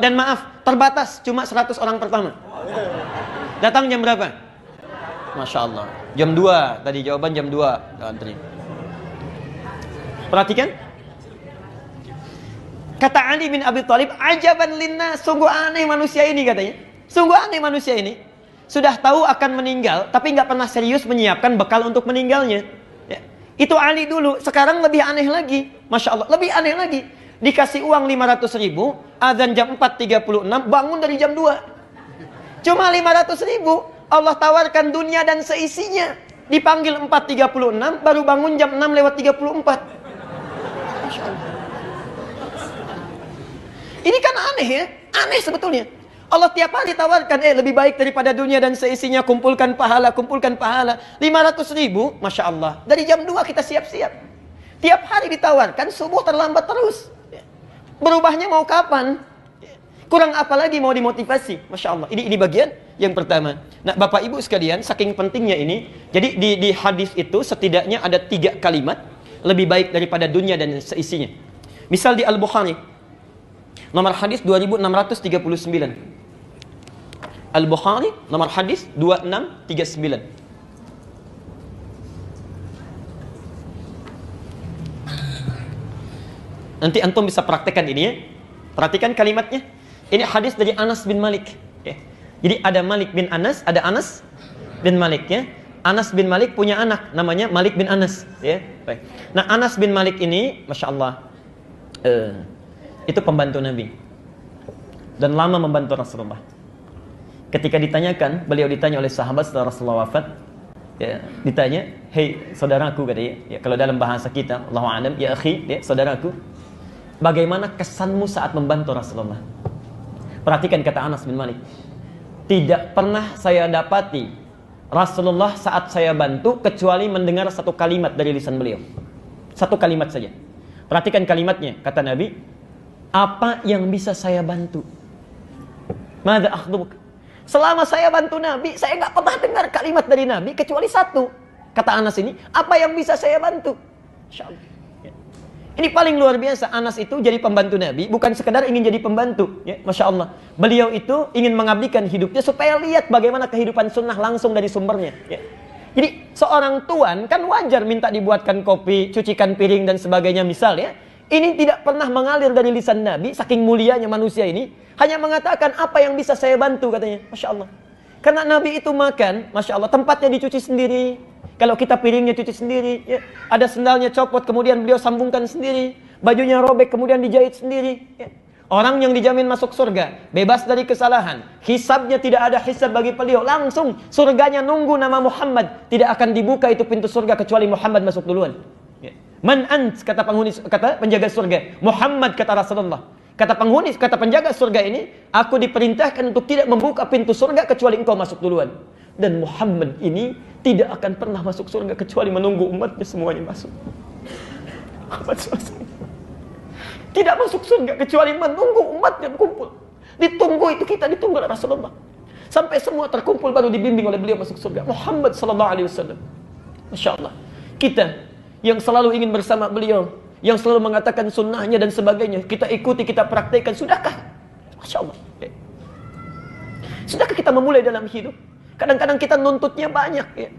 Dan maaf, terbatas cuma 100 orang pertama. Datang jam berapa? Masya Allah. Jam 2. Tadi jawaban jam 2. Antri. Perhatikan. Kata Ali bin Abi Thalib, ajaban linnas, sungguh aneh manusia ini katanya. Sungguh aneh manusia ini. Sudah tahu akan meninggal, tapi nggak pernah serius menyiapkan bekal untuk meninggalnya. Ya. Itu Ali dulu, sekarang lebih aneh lagi. Masya Allah, lebih aneh lagi. Dikasih uang 500.000, azan jam 4.36, bangun dari jam 2. Cuma 500.000, Allah tawarkan dunia dan seisinya. Dipanggil 4.36, baru bangun jam 6 lewat 34. Masya Allah. Ini kan aneh ya, aneh sebetulnya. Allah tiap hari tawarkan, lebih baik daripada dunia dan seisinya, kumpulkan pahala, kumpulkan pahala. 500 ribu, Masya Allah. Dari jam 2 kita siap-siap. Tiap hari ditawarkan, subuh terlambat terus. Berubahnya mau kapan? Kurang apa lagi mau dimotivasi? Masya Allah. Ini bagian yang pertama. Nah, Bapak Ibu sekalian, saking pentingnya ini, jadi di hadis itu setidaknya ada 3 kalimat, lebih baik daripada dunia dan seisinya. Misal di Al-Bukhari, nomor hadis 2639. Al-Bukhari, nomor hadis 2639. Nanti antum bisa praktekkan ini ya. Perhatikan kalimatnya. Ini hadis dari Anas bin Malik. Ya. Jadi ada Malik bin Anas, ada Anas bin Malik ya. Anas bin Malik punya anak namanya Malik bin Anas ya. Baik. Nah, Anas bin Malik ini Masya Allah itu pembantu Nabi dan lama membantu Rasulullah. Ketika ditanyakan, beliau ditanya oleh sahabat setelah Rasulullah wafat, ya, ditanya, "Hei saudaraku," katanya, ya, kalau dalam bahasa kita, Allahu a'lam, "Ya akhi," ya, saudaraku, bagaimana kesanmu saat membantu Rasulullah? Perhatikan kata Anas bin Malik, "Tidak pernah saya dapati Rasulullah saat saya bantu kecuali mendengar satu kalimat dari lisan beliau. Satu kalimat saja." Perhatikan kalimatnya, kata Nabi, "Apa yang bisa saya bantu?" Madza akhdubuk? Selama saya bantu Nabi, saya nggak pernah dengar kalimat dari Nabi kecuali satu. Kata Anas ini, "Apa yang bisa saya bantu?" Masya Allah. Ini paling luar biasa. Anas itu jadi pembantu Nabi, bukan sekedar ingin jadi pembantu. Ya, Masya Allah. Beliau itu ingin mengabdikan hidupnya supaya lihat bagaimana kehidupan sunnah langsung dari sumbernya. Ya. Jadi seorang tuan kan wajar minta dibuatkan kopi, cucikan piring dan sebagainya misal ya. Ini tidak pernah mengalir dari lisan Nabi, saking mulianya manusia ini. Hanya mengatakan, "Apa yang bisa saya bantu?" katanya. Masya Allah. Karena Nabi itu makan, Masya Allah, tempatnya dicuci sendiri. Kalau kita piringnya cuci sendiri. Ya. Ada sendalnya copot, kemudian beliau sambungkan sendiri. Bajunya robek, kemudian dijahit sendiri. Ya. Orang yang dijamin masuk surga, bebas dari kesalahan. Hisabnya tidak ada hisab bagi beliau. Langsung surganya nunggu nama Muhammad. Tidak akan dibuka itu pintu surga kecuali Muhammad masuk duluan. Ya. Man ant, kata penghuni, kata penjaga surga. Muhammad, kata Rasulullah. Kata penghuni, kata penjaga surga ini, "Aku diperintahkan untuk tidak membuka pintu surga kecuali engkau masuk duluan." Dan Muhammad ini tidak akan pernah masuk surga kecuali menunggu umatnya semuanya masuk. Muhammad selesai. Tidak masuk surga kecuali menunggu umatnya berkumpul. Ditunggu itu kita, ditunggu oleh Rasulullah. Sampai semua terkumpul baru dibimbing oleh beliau masuk surga. Muhammad sallallahu alaihi wasallam. Masya Allah. Kita yang selalu ingin bersama beliau, yang selalu mengatakan sunnahnya dan sebagainya, kita ikuti, kita praktekkan, sudahkah? Masya Allah. Sudahkah kita memulai dalam hidup? Kadang-kadang kita nuntutnya banyak, ya.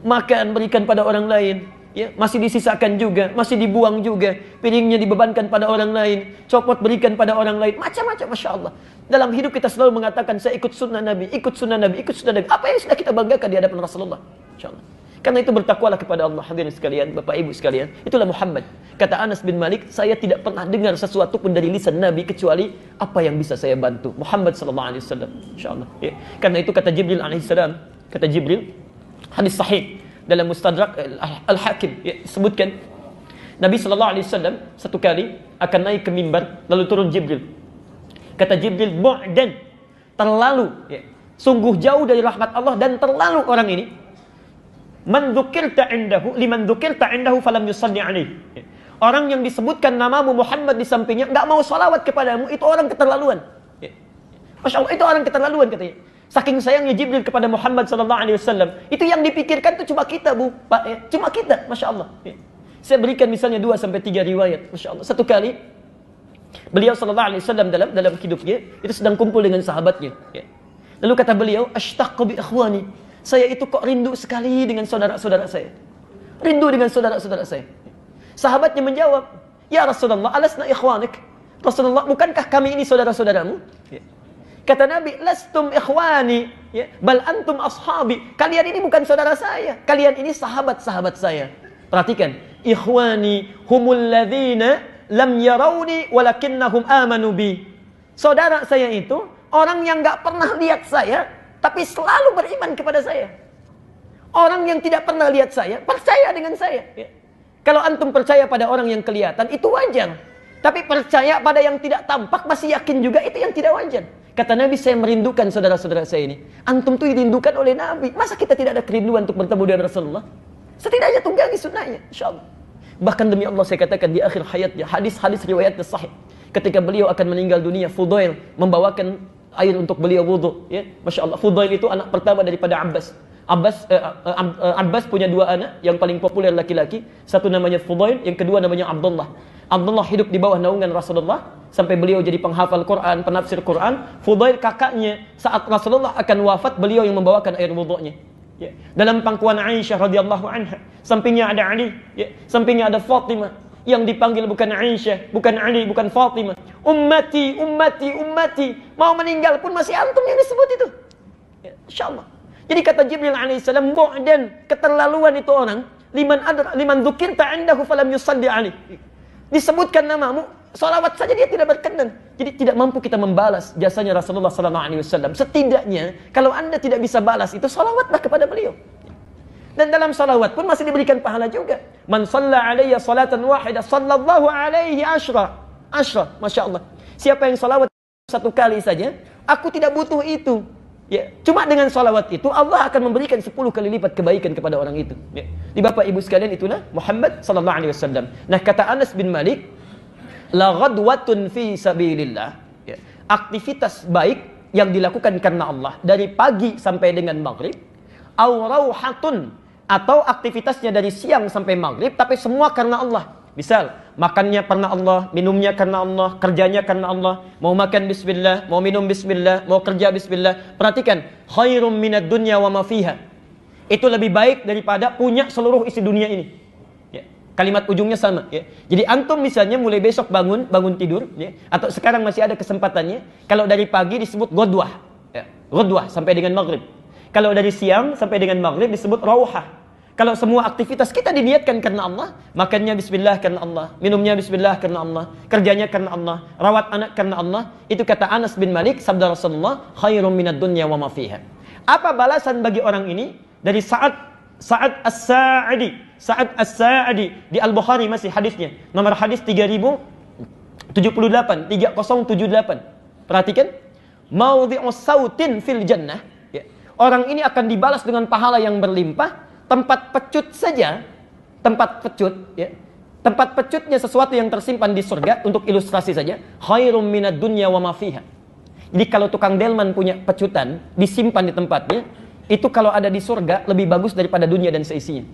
Makan berikan pada orang lain, ya, masih disisakan juga, masih dibuang juga, piringnya dibebankan pada orang lain, copot berikan pada orang lain, macam-macam. Masya Allah. Dalam hidup kita selalu mengatakan, "Saya ikut sunnah Nabi, ikut sunnah Nabi, ikut sunnah Nabi." Apa yang sudah kita banggakan di hadapan Rasulullah? Masya Allah. Karena itu bertakwalah kepada Allah. Hadirin sekalian, Bapak Ibu sekalian, itulah Muhammad. Kata Anas bin Malik, "Saya tidak pernah dengar sesuatu pun dari lisan Nabi kecuali apa yang bisa saya bantu." Muhammad sallallahu alaihi wasallam. Insyaallah. Ya. Karena itu kata Jibril alaihi salam, kata Jibril, hadis sahih dalam Mustadrak Al-Hakim, ya, sebutkan Nabi sallallahu alaihi wasallam satu kali akan naik ke mimbar, lalu turun Jibril. Kata Jibril, "Bu'dan," terlalu, ya, sungguh jauh dari rahmat Allah dan terlalu orang ini. "Man dzukirta indahu liman dzukirta indahu falam yusalli alaihi." Orang yang disebutkan namamu Muhammad di sampingnya enggak mau salawat kepadamu, itu orang keterlaluan. Masya Allah, itu orang keterlaluan katanya. Saking sayangnya Jibril kepada Muhammad sallallahu alaihi wasallam, itu yang dipikirkan itu cuma kita, Bu, Pak, ya. Cuma kita, Masya Allah. Saya berikan misalnya 2 sampai 3 riwayat, Masya Allah. Satu kali beliau sallallahu alaihi wasallam dalam hidupnya itu sedang kumpul dengan sahabatnya, ya. Lalu kata beliau, "Ashtaqu bi ikhwani." Saya itu kok rindu sekali dengan saudara-saudara saya. Rindu dengan saudara-saudara saya. Sahabatnya menjawab, "Ya Rasulullah, alasna ikhwanik?" Rasulullah, bukankah kami ini saudara-saudaramu? Ya. Kata Nabi, "Lastum ikhwani, ya, bal antum ashabi." Kalian ini bukan saudara saya. Kalian ini sahabat-sahabat saya. Perhatikan, "Ikhwani humul ladzina lam yarawni walakinnahum amanu bi." Saudara saya itu orang yang enggak pernah lihat saya, tapi selalu beriman kepada saya. Orang yang tidak pernah lihat saya, percaya dengan saya. Ya. Kalau antum percaya pada orang yang kelihatan, itu wajar. Tapi percaya pada yang tidak tampak, masih yakin juga, itu yang tidak wajar. Kata Nabi, saya merindukan saudara-saudara saya ini. Antum tuh dirindukan oleh Nabi. Masa kita tidak ada kerinduan untuk bertemu dengan Rasulullah? Setidaknya tunggangi sunnahnya, insya Allah. Bahkan demi Allah saya katakan di akhir hayatnya, hadis-hadis riwayatnya sahih. Ketika beliau akan meninggal dunia, Fudail membawakan air untuk beliau wudu. Ya, Masya Allah. Fudail itu anak pertama daripada Abbas. Abbas punya dua anak yang paling populer laki-laki. Satu namanya Fudail, yang kedua namanya Abdullah. Abdullah hidup di bawah naungan Rasulullah sampai beliau jadi penghafal Quran, penafsir Quran. Fudail kakaknya, saat Rasulullah akan wafat, beliau yang membawakan air wudunya. Ya. Dalam pangkuan Aisyah radhiyallahu anha, sampingnya ada Ali, ya. Sampingnya ada Fatimah. Yang dipanggil bukan Aisyah, bukan Ali, bukan Fatimah. Ummati, ummati, ummati. Mau meninggal pun masih antum yang disebut itu. Ya, insyaallah. Jadi kata Jibril alaihissalam, bu'dan, keterlaluan itu orang, liman dzukirta 'indahu falam yusalli alaihi. Disebutkan namamu, salawat saja dia tidak berkenan. Jadi tidak mampu kita membalas jasanya Rasulullah sallallahu alaihi wasallam. Setidaknya kalau Anda tidak bisa balas itu, salawatlah kepada beliau. Dan dalam salawat pun masih diberikan pahala juga. Man shalla alayya salatan wahidah sallallahu alaihi asyra. Masya Allah. Siapa yang salawat satu kali saja, aku tidak butuh itu. Ya, cuma dengan salawat itu Allah akan memberikan 10 kali lipat kebaikan kepada orang itu. Ya. Di Bapak Ibu sekalian, itulah Muhammad sallallahu alaihi wasallam. Nah, kata Anas bin Malik, la ghadwatun fi sabilillah. Ya. Aktivitas baik yang dilakukan karena Allah dari pagi sampai dengan maghrib, au rauhatun, atau aktivitasnya dari siang sampai maghrib tapi semua karena Allah. Misal, makannya karena Allah, minumnya karena Allah, kerjanya karena Allah. Mau makan bismillah, mau minum bismillah, mau kerja bismillah. Perhatikan, khairum minad dunya wa ma fiha. Itu lebih baik daripada punya seluruh isi dunia ini. Ya. Kalimat ujungnya sama. Ya. Jadi antum misalnya mulai besok bangun tidur, ya, atau sekarang masih ada kesempatannya. Kalau dari pagi disebut godwah, ya, godwah sampai dengan maghrib. Kalau dari siang sampai dengan maghrib disebut rauhah. Kalau semua aktivitas kita diniatkan karena Allah, makannya bismillah karena Allah, minumnya bismillah karena Allah, kerjanya karena Allah, rawat anak karena Allah, itu kata Anas bin Malik, sabda Rasulullah, khairum minad dunya wa ma fiha. Apa balasan bagi orang ini? Dari Sa'ad As-Sa'idi. Sa'ad As-Sa'idi di Al-Bukhari masih hadisnya. Nomor hadis 3078. Perhatikan. Maudhi'us sautin fil jannah. Ya. Orang ini akan dibalas dengan pahala yang berlimpah. Tempat pecut saja, tempat pecut, ya. Tempat pecutnya sesuatu yang tersimpan di surga, untuk ilustrasi saja, khairum minad dunya wa ma fiha. Jadi kalau tukang delman punya pecutan disimpan di tempatnya, itu kalau ada di surga lebih bagus daripada dunia dan seisinya.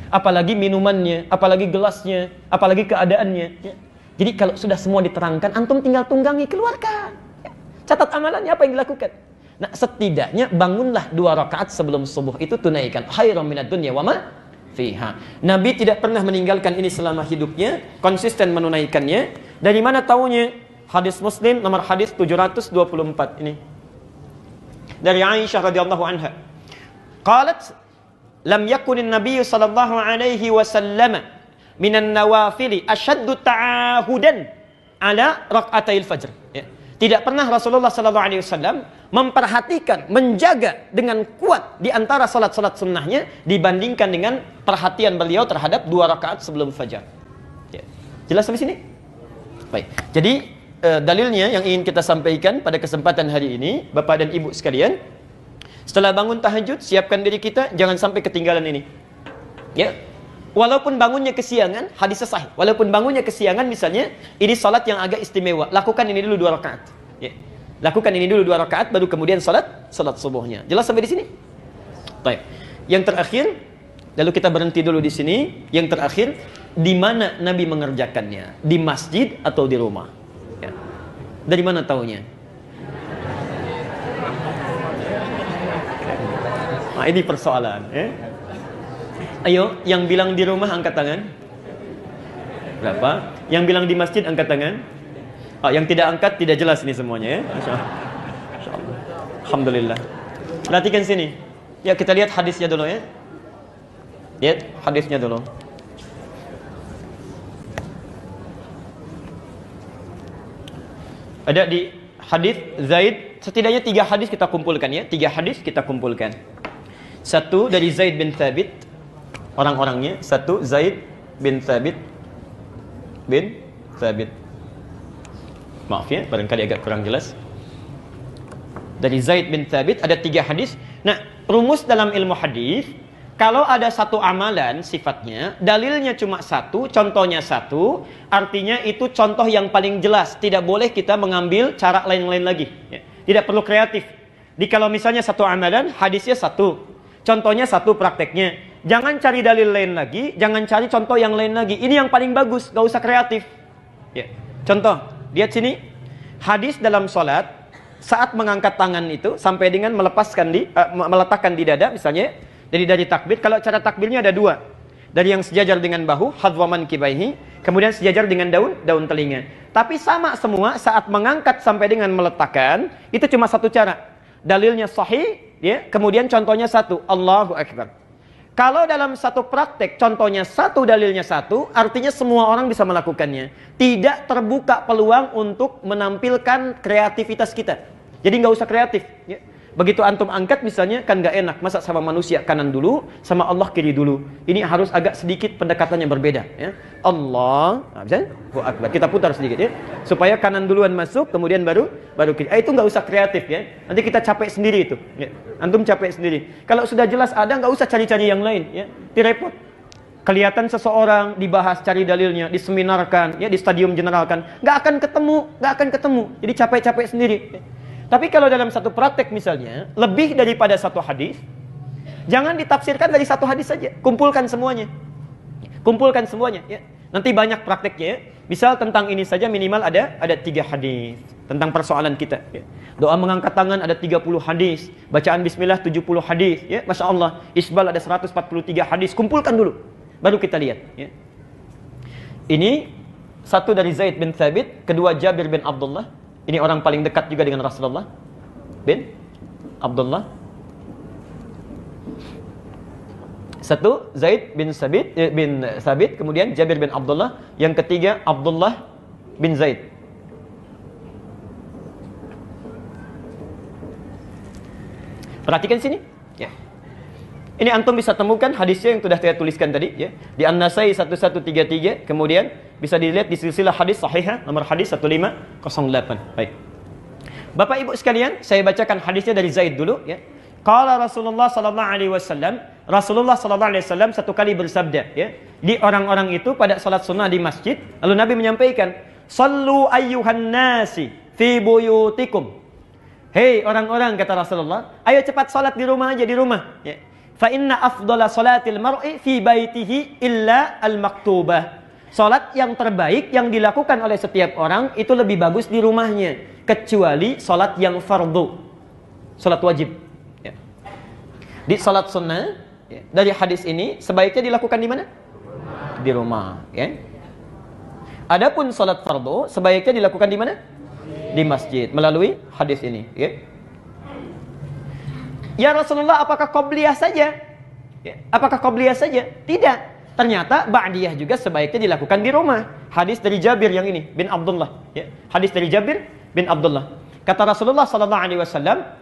Apalagi minumannya, apalagi gelasnya, apalagi keadaannya. Ya. Jadi kalau sudah semua diterangkan, antum tinggal tunggangi, keluarkan. Ya. Catat amalannya apa yang dilakukan. Nah, setidaknya bangunlah 2 rakaat sebelum subuh, itu tunaikan. Khairum minad dunya wa ma fiha. Nabi tidak pernah meninggalkan ini selama hidupnya, konsisten menunaikannya. Dari mana taunya? Hadis Muslim nomor hadis 724 ini. Dari Aisyah radhiyallahu anha. Qalat, lam yakunin Nabi sallallahu alaihi wasallam minan nawafili asyaddu ta'ahudan ala rak'atail fajr. Ya. Tidak pernah Rasulullah sallallahu alaihi wasallam memperhatikan, menjaga dengan kuat di antara salat-salat sunnahnya dibandingkan dengan perhatian beliau terhadap 2 rakaat sebelum fajar. Ya. Jelas sampai sini? Baik. Jadi dalilnya yang ingin kita sampaikan pada kesempatan hari ini, Bapak dan Ibu sekalian, setelah bangun tahajud, siapkan diri kita jangan sampai ketinggalan ini. Ya. Walaupun bangunnya kesiangan, hadis sahih. Walaupun bangunnya kesiangan misalnya, ini salat yang agak istimewa, lakukan ini dulu 2 rakaat. Ya. Lakukan ini dulu 2 rakaat, baru kemudian salat subuhnya. Jelas sampai di sini? Baik. Yang terakhir, lalu kita berhenti dulu di sini. Yang terakhir, di mana Nabi mengerjakannya? Di masjid atau di rumah? Ya. Dari mana taunya? Nah, ini persoalan. Ayo, yang bilang di rumah angkat tangan. Berapa? Yang bilang di masjid angkat tangan. Yang tidak angkat tidak jelas ini semuanya, ya. Masya Allah. Alhamdulillah. Perhatikan sini. Ya, kita lihat hadisnya dulu, ya. Lihat hadisnya dulu. Ada di hadis Zaid, setidaknya 3 hadis kita kumpulkan, ya. 3 hadis kita kumpulkan. 1 dari Zaid bin Thabit, orang-orangnya. 1 Zaid bin Thabit Maaf ya, barangkali agak kurang jelas. Dari Zaid bin Thabit ada 3 hadis. Nah, rumus dalam ilmu hadis, kalau ada satu amalan sifatnya, dalilnya cuma satu, contohnya satu, artinya itu contoh yang paling jelas. Tidak boleh kita mengambil cara lain-lain lagi. Ya. Tidak perlu kreatif. Kalau misalnya satu amalan, hadisnya satu, contohnya satu, prakteknya. Jangan cari dalil lain lagi, jangan cari contoh yang lain lagi. Ini yang paling bagus, gak usah kreatif. Ya. Contoh, lihat sini, hadis dalam sholat, saat mengangkat tangan itu sampai dengan meletakkan di dada misalnya, dari takbir. Kalau cara takbirnya ada 2, dari yang sejajar dengan bahu, hadwaman kibaihi, kemudian sejajar dengan daun telinga. Tapi sama semua saat mengangkat sampai dengan meletakkan, itu cuma satu cara. Dalilnya sahih, ya, kemudian contohnya satu, Allahu Akbar. Kalau dalam satu praktek contohnya satu, dalilnya satu, artinya semua orang bisa melakukannya. Tidak terbuka peluang untuk menampilkan kreativitas kita. Jadi nggak usah kreatif. Ya. Begitu antum angkat misalnya, kan nggak enak. Masa sama manusia kanan dulu, sama Allah kiri dulu. Ini harus agak sedikit pendekatannya berbeda. Ya. Allah, Akbar. Kita putar sedikit ya, supaya kanan duluan masuk, kemudian baru kiri. Itu nggak usah kreatif ya. Nanti kita capek sendiri itu. Ya. Antum capek sendiri. Kalau sudah jelas ada, nggak usah cari-cari yang lain. Ya. Direpot. Kelihatan seseorang dibahas, cari dalilnya, diseminarkan, ya, di stadium generalkan, nggak akan ketemu. Jadi capek-capek sendiri. Ya. Tapi kalau dalam satu praktek misalnya, lebih daripada satu hadis, jangan ditafsirkan dari satu hadis saja. Kumpulkan semuanya. Ya. Nanti banyak prakteknya ya. Misal tentang ini saja minimal ada 3 hadis. Tentang persoalan kita. Ya. Doa mengangkat tangan ada 30 hadis. Bacaan bismillah 70 hadis. Ya. Masya Allah. Isbal ada 143 hadis. Kumpulkan dulu. Baru kita lihat. Ya. Ini satu dari Zaid bin Thabit. Kedua Jabir bin Abdullah. Ini orang paling dekat juga dengan Rasulullah bin Abdullah. Satu Zaid bin Thabit, kemudian Jabir bin Abdullah. Yang ketiga Abdullah bin Zaid. Perhatikan sini. Ya. Ini antum bisa temukan hadisnya yang sudah saya tuliskan tadi. Ya. Di An-Nasai 1133, kemudian bisa dilihat di silsilah hadis sahihah nomor hadis 1508. Baik. Bapak Ibu sekalian, saya bacakan hadisnya dari Zaid dulu ya. Qala Rasulullah sallallahu alaihi wasallam, Rasulullah sallallahu alaihi wasallam satu kali bersabda ya, di orang-orang itu pada salat sunnah di masjid, lalu Nabi menyampaikan, "Shallu ayyuhan nasi fi buyutikum." Hei orang-orang, kata Rasulullah, ayo cepat salat di rumah aja, di rumah ya. Fa inna afdhala salatil mar'i fi baitihi illa al-maktubah. Salat yang terbaik yang dilakukan oleh setiap orang itu lebih bagus di rumahnya, kecuali salat yang fardu, salat wajib. Ya. Di salat sunnah, ya, dari hadis ini sebaiknya dilakukan di mana? Di rumah. Ya. Adapun salat fardu sebaiknya dilakukan di mana? Di masjid. Melalui hadis ini. Ya. Ya Rasulullah, apakah qabliyah saja? Ya. Apakah qabliyah saja? Tidak. Ternyata ba'diyah juga sebaiknya dilakukan di rumah. Hadis dari Jabir yang ini bin Abdullah. Ya. Hadis dari Jabir bin Abdullah. Kata Rasulullah sallallahu alaihi wasallam,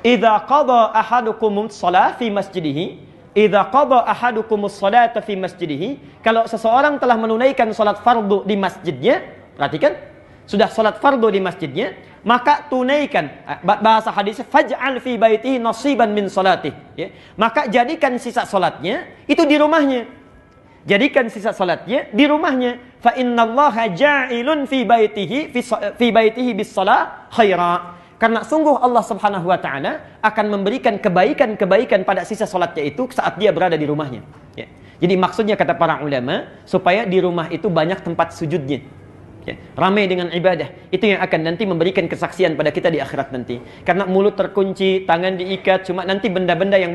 "Idza qada ahadukumus shalah fi masjidihi, idza qada ahadukumus salata fi masjidihi." Kalau seseorang telah menunaikan salat fardu di masjidnya, perhatikan, sudah salat fardu di masjidnya, maka tunaikan, bahasa hadisnya, faj'al fi baitihi nasiban min salatih. Ya. Maka jadikan sisa salatnya itu di rumahnya. Jadikan sisa salatnya di rumahnya. Fa innallaha ja'ilun fi baitihi bis shalah khaira. Karena sungguh Allah Subhanahu wa taala akan memberikan kebaikan-kebaikan pada sisa salatnya itu saat dia berada di rumahnya. Ya. Jadi maksudnya kata para ulama, supaya di rumah itu banyak tempat sujudnya. Ya. Ramai dengan ibadah. Itu yang akan nanti memberikan kesaksian pada kita di akhirat nanti. Karena mulut terkunci, tangan diikat, cuma nanti benda-benda yang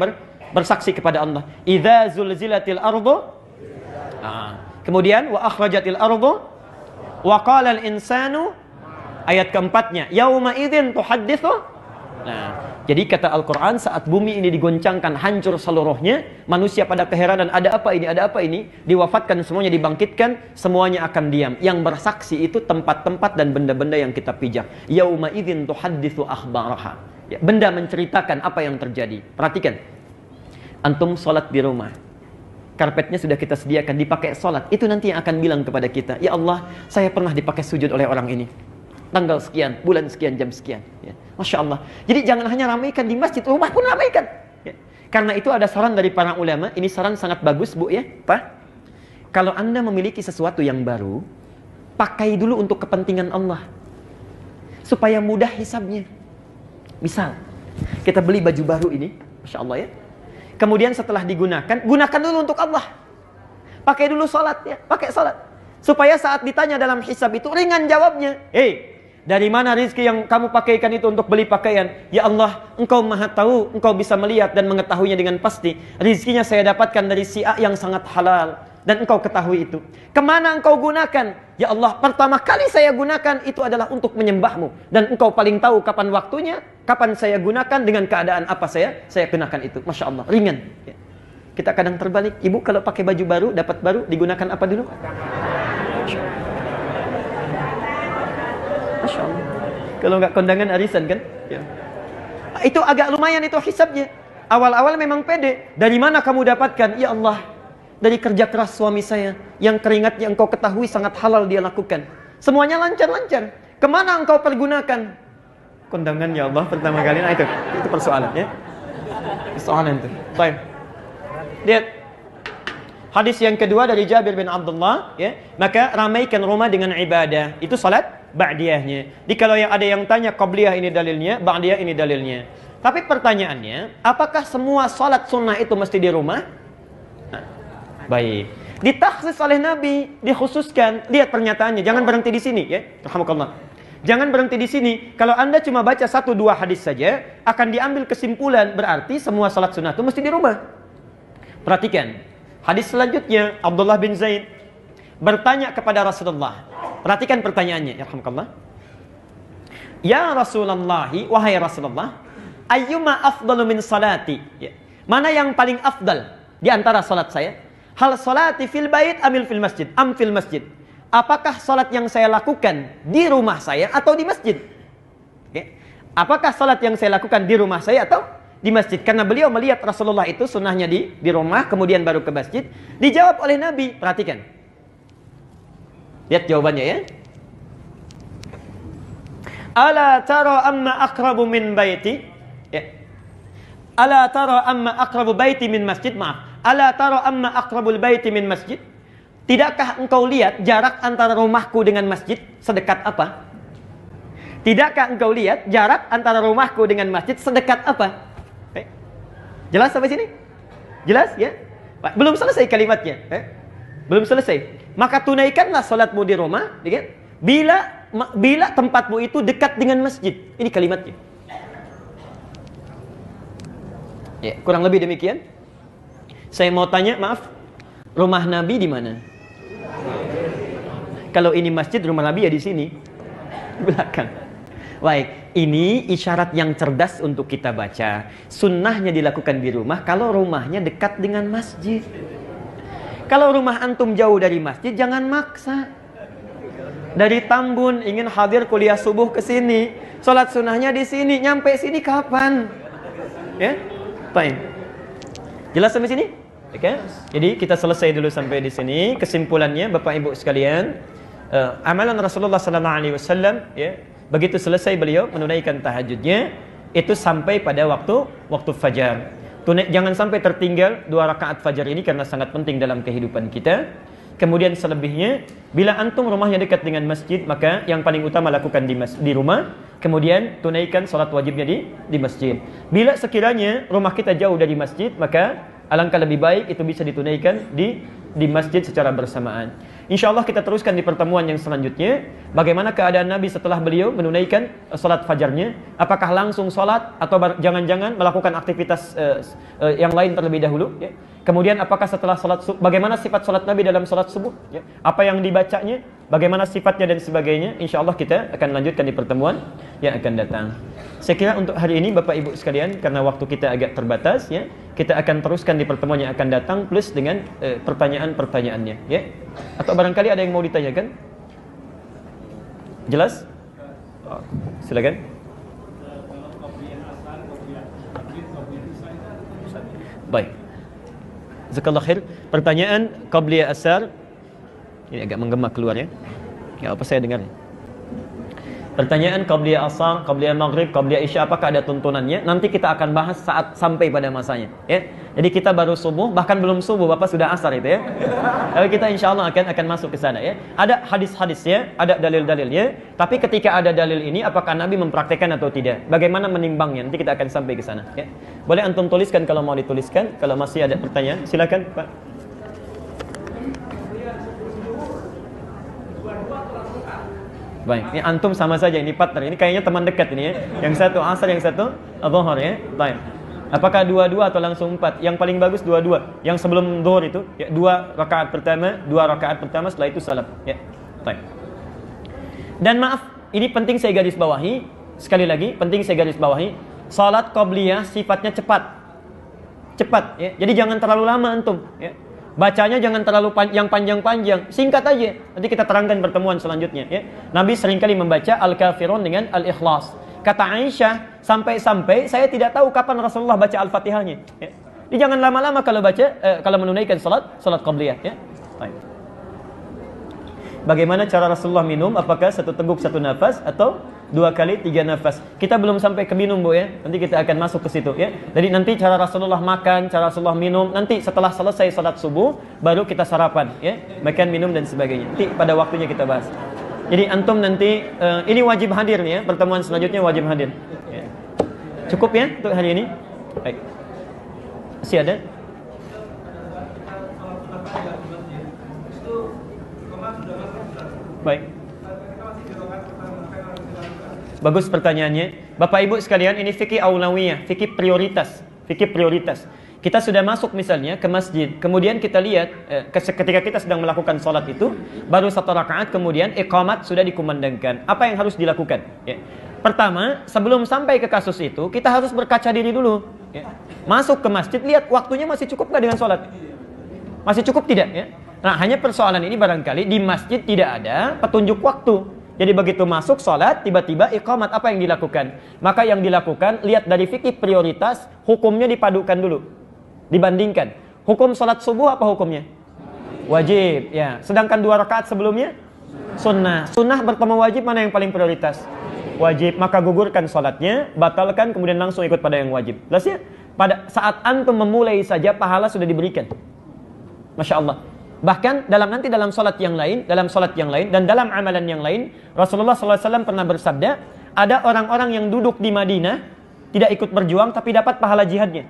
bersaksi kepada Allah. Idza zulzilatil ardu. Kemudian wa akhrajatil ardu wa qala al insanu, ayat keempatnya, yauma idzin tuhadditsu. Nah, jadi kata Al-Qur'an, saat bumi ini digoncangkan hancur seluruhnya, manusia pada keheranan, ada apa ini, diwafatkan semuanya, dibangkitkan, semuanya akan diam. Yang bersaksi itu tempat-tempat dan benda-benda yang kita pijak. Yauma idzin tuhadditsu akhbaraha. Ya, benda menceritakan apa yang terjadi. Perhatikan. Antum salat di rumah. Karpetnya sudah kita sediakan, dipakai sholat. Itu nanti yang akan bilang kepada kita, ya Allah, saya pernah dipakai sujud oleh orang ini. tanggal sekian, bulan sekian, jam sekian. Ya. Masya Allah. Jadi jangan hanya ramaikan di masjid, rumah pun ramaikan. Ya. Karena itu ada saran dari para ulama, ini saran sangat bagus Bu ya, Pak. Kalau Anda memiliki sesuatu yang baru, pakai dulu untuk kepentingan Allah. Supaya mudah hisabnya. Misal, kita beli baju baru ini, Masya Allah ya. Kemudian setelah digunakan, gunakan dulu untuk Allah. Pakai dulu sholat ya, pakai sholat. Supaya saat ditanya dalam hisab itu ringan jawabnya. Dari mana rezeki yang kamu pakaikan itu untuk beli pakaian? Ya Allah, Engkau maha tahu, Engkau bisa melihat dan mengetahuinya dengan pasti. Rezekinya saya dapatkan dari si A yang sangat halal. Dan Engkau ketahui itu. Kemana Engkau gunakan? Ya Allah, pertama kali saya gunakan itu adalah untuk menyembahmu. Dan Engkau paling tahu kapan waktunya, kapan saya gunakan, dengan keadaan apa saya gunakan itu. Masya Allah, ringan. Ya. Kita kadang terbalik. Ibu kalau pakai baju baru, dapat baru, digunakan apa dulu? Masya Allah. Kalau nggak kondangan arisan kan? Ya. Itu agak lumayan itu hisabnya. Awal-awal memang pede. Dari mana kamu dapatkan? Ya Allah, dari kerja keras suami saya. Yang keringatnya Engkau ketahui sangat halal dia lakukan. Semuanya lancar-lancar. Kemana Engkau pergunakan? Kondangan ya Allah pertama kali. Nah itu persoalan ya. Persoalan itu. Baik. Lihat. Hadis yang kedua dari Jabir bin Abdullah ya. Maka ramaikan rumah dengan ibadah. Itu salat ba'diyahnya. Jadi kalau yang ada yang tanya qabliyah ini dalilnya, ba'diyah ini dalilnya. Tapi pertanyaannya, apakah semua salat sunnah itu mesti di rumah? Nah, baik. Ditakhsis oleh Nabi, dikhususkan. Lihat pernyataannya, jangan berhenti di sini ya. Rahmukallah. Jangan berhenti di sini. Kalau Anda cuma baca 1-2 hadis saja, akan diambil kesimpulan berarti semua salat sunnah itu mesti di rumah. Perhatikan, hadis selanjutnya Abdullah bin Zaid bertanya kepada Rasulullah. Perhatikan pertanyaannya, yarhamukallah. Ya Rasulullah, wahai Rasulullah, ayyuma afdalu min salati? Ya. Mana yang paling afdal di antara salat saya? Hal salati fil bait amil fil masjid? Am fil masjid? Apakah salat yang saya lakukan di rumah saya atau di masjid? Okay. Apakah salat yang saya lakukan di rumah saya atau di masjid? Karena beliau melihat Rasulullah itu sunnahnya di rumah, kemudian baru ke masjid. Dijawab oleh Nabi. Perhatikan. Lihat jawabannya ya. Ala tara amma aqrabu min baiti? Ya. Ala tara amma aqrabu baiti min masjid? Maaf. Ala tara amma aqrabul baiti min masjid? Tidakkah engkau lihat jarak antara rumahku dengan masjid sedekat apa? Tidakkah engkau lihat jarak antara rumahku dengan masjid sedekat apa? Jelas sampai sini? Jelas ya? Belum selesai kalimatnya. Belum selesai. Maka tunaikanlah salatmu di rumah, ya? Bila tempatmu itu dekat dengan masjid. Ini kalimatnya. Ya, kurang lebih demikian. Saya mau tanya, maaf, rumah Nabi di mana? Kalau ini masjid, rumah Nabi ya di sini, belakang. Baik, ini isyarat yang cerdas untuk kita baca. Sunnahnya dilakukan di rumah kalau rumahnya dekat dengan masjid. Kalau rumah antum jauh dari masjid, jangan maksa. Dari Tambun ingin hadir kuliah subuh ke sini, sholat sunnahnya di sini, nyampe sini kapan? Ya, baik. Jelas sampai sini? Oke. Jadi kita selesai dulu sampai di sini. Kesimpulannya, Bapak Ibu sekalian, amalan Rasulullah SAW, ya, begitu selesai beliau menunaikan tahajudnya, itu sampai pada waktu fajar. Jangan sampai tertinggal 2 rakaat fajar ini karena sangat penting dalam kehidupan kita. Kemudian selebihnya, bila antum rumahnya dekat dengan masjid, maka yang paling utama lakukan di rumah. Kemudian tunaikan salat wajibnya di masjid. Bila sekiranya rumah kita jauh dari masjid, maka alangkah lebih baik itu bisa ditunaikan di masjid secara bersamaan. Insya Allah kita teruskan di pertemuan yang selanjutnya. Bagaimana keadaan Nabi setelah beliau menunaikan salat fajarnya? Apakah langsung salat atau jangan-jangan melakukan aktivitas yang lain terlebih dahulu? Ya. Kemudian apakah setelah salat subuh, bagaimana sifat salat Nabi dalam salat subuh? Ya. Apa yang dibacanya? Bagaimana sifatnya dan sebagainya? Insya Allah kita akan lanjutkan di pertemuan yang akan datang. Saya kira untuk hari ini Bapak Ibu sekalian, karena waktu kita agak terbatas, ya, kita akan teruskan di pertemuan yang akan datang plus dengan pertanyaan-pertanyaannya, ya. Atau barangkali ada yang mau ditanyakan? Jelas? Oh, silakan. Baik. Jazakallahu khair. Pertanyaan qabliyah asar. Ini agak menggema keluar ya. Enggak apa saya dengar. Pertanyaan qabliyah asar, qabliyah maghrib, qabliyah isya, apakah ada tuntunannya? Nanti kita akan bahas saat sampai pada masanya, ya. Jadi kita baru subuh, bahkan belum subuh, Bapak sudah asar itu, ya. Tapi kita insya Allah akan masuk ke sana, ya. Ada hadis-hadisnya, ada dalil-dalilnya. Tapi ketika ada dalil ini, apakah Nabi mempraktekkan atau tidak? Bagaimana menimbangnya? Nanti kita akan sampai ke sana, ya. Boleh antum tuliskan kalau mau dituliskan. Kalau masih ada pertanyaan, silakan, Pak. Baik, ini antum sama saja, ini partner. Ini kayaknya teman dekat ini, ya. Yang satu asar, yang satu dhuhur, ya. Baik. Apakah dua-dua atau langsung 4? Yang paling bagus dua-dua. Yang sebelum dhuhur itu, ya, 2 rakaat pertama, setelah itu salam, ya. Baik. Dan maaf, ini penting saya garis bawahi. Sekali lagi, penting saya garis bawahi. Salat qabliyah sifatnya cepat. Cepat, ya. Jadi jangan terlalu lama antum, ya. Bacanya jangan terlalu panjang-panjang, singkat aja. Nanti kita terangkan pertemuan selanjutnya, ya. Nabi seringkali membaca Al-Kafirun dengan Al-Ikhlas. Kata Aisyah, sampai-sampai saya tidak tahu kapan Rasulullah baca Al-Fatihahnya, ya. Jadi jangan lama-lama kalau baca, kalau menunaikan salat qabliyah, ya. Baik. Bagaimana cara Rasulullah minum? Apakah 1 teguk 1 nafas atau 2 kali 3 nafas? Kita belum sampai ke minum, Bu, ya. Nanti kita akan masuk ke situ, ya. Jadi nanti cara Rasulullah makan, cara Rasulullah minum, nanti setelah selesai salat subuh baru kita sarapan, ya. Makan, minum dan sebagainya. Nanti pada waktunya kita bahas. Jadi antum nanti ini wajib hadir nih, ya. Pertemuan selanjutnya wajib hadir, ya. Cukup ya untuk hari ini? Baik. Masih ada? Baik. Bagus pertanyaannya. Bapak Ibu sekalian, ini fikih aulawiyah, fikih prioritas, fikih prioritas. Kita sudah masuk misalnya ke masjid, kemudian kita lihat ketika kita sedang melakukan sholat itu, baru 1 rakaat, kemudian iqamat sudah dikumandangkan. Apa yang harus dilakukan? Ya. Pertama, sebelum sampai ke kasus itu, kita harus berkaca diri dulu. Ya. Masuk ke masjid, lihat waktunya masih cukup nggak dengan sholat? Masih cukup tidak? Ya. Nah, hanya persoalan ini barangkali di masjid tidak ada petunjuk waktu. Jadi begitu masuk sholat, tiba-tiba iqamat, apa yang dilakukan? Maka yang dilakukan, lihat dari fikih prioritas, hukumnya dipadukan dulu. Dibandingkan. Hukum sholat subuh apa hukumnya? Wajib, ya. Sedangkan 2 rakaat sebelumnya? Sunnah. Sunnah bertemu wajib, mana yang paling prioritas? Wajib. Maka gugurkan sholatnya, batalkan, kemudian langsung ikut pada yang wajib. Jelas ya? Pada saat antum memulai saja, pahala sudah diberikan. Masya Allah. Bahkan dalam sholat yang lain, dan dalam amalan yang lain, Rasulullah SAW pernah bersabda, ada orang-orang yang duduk di Madinah, tidak ikut berjuang, tapi dapat pahala jihadnya.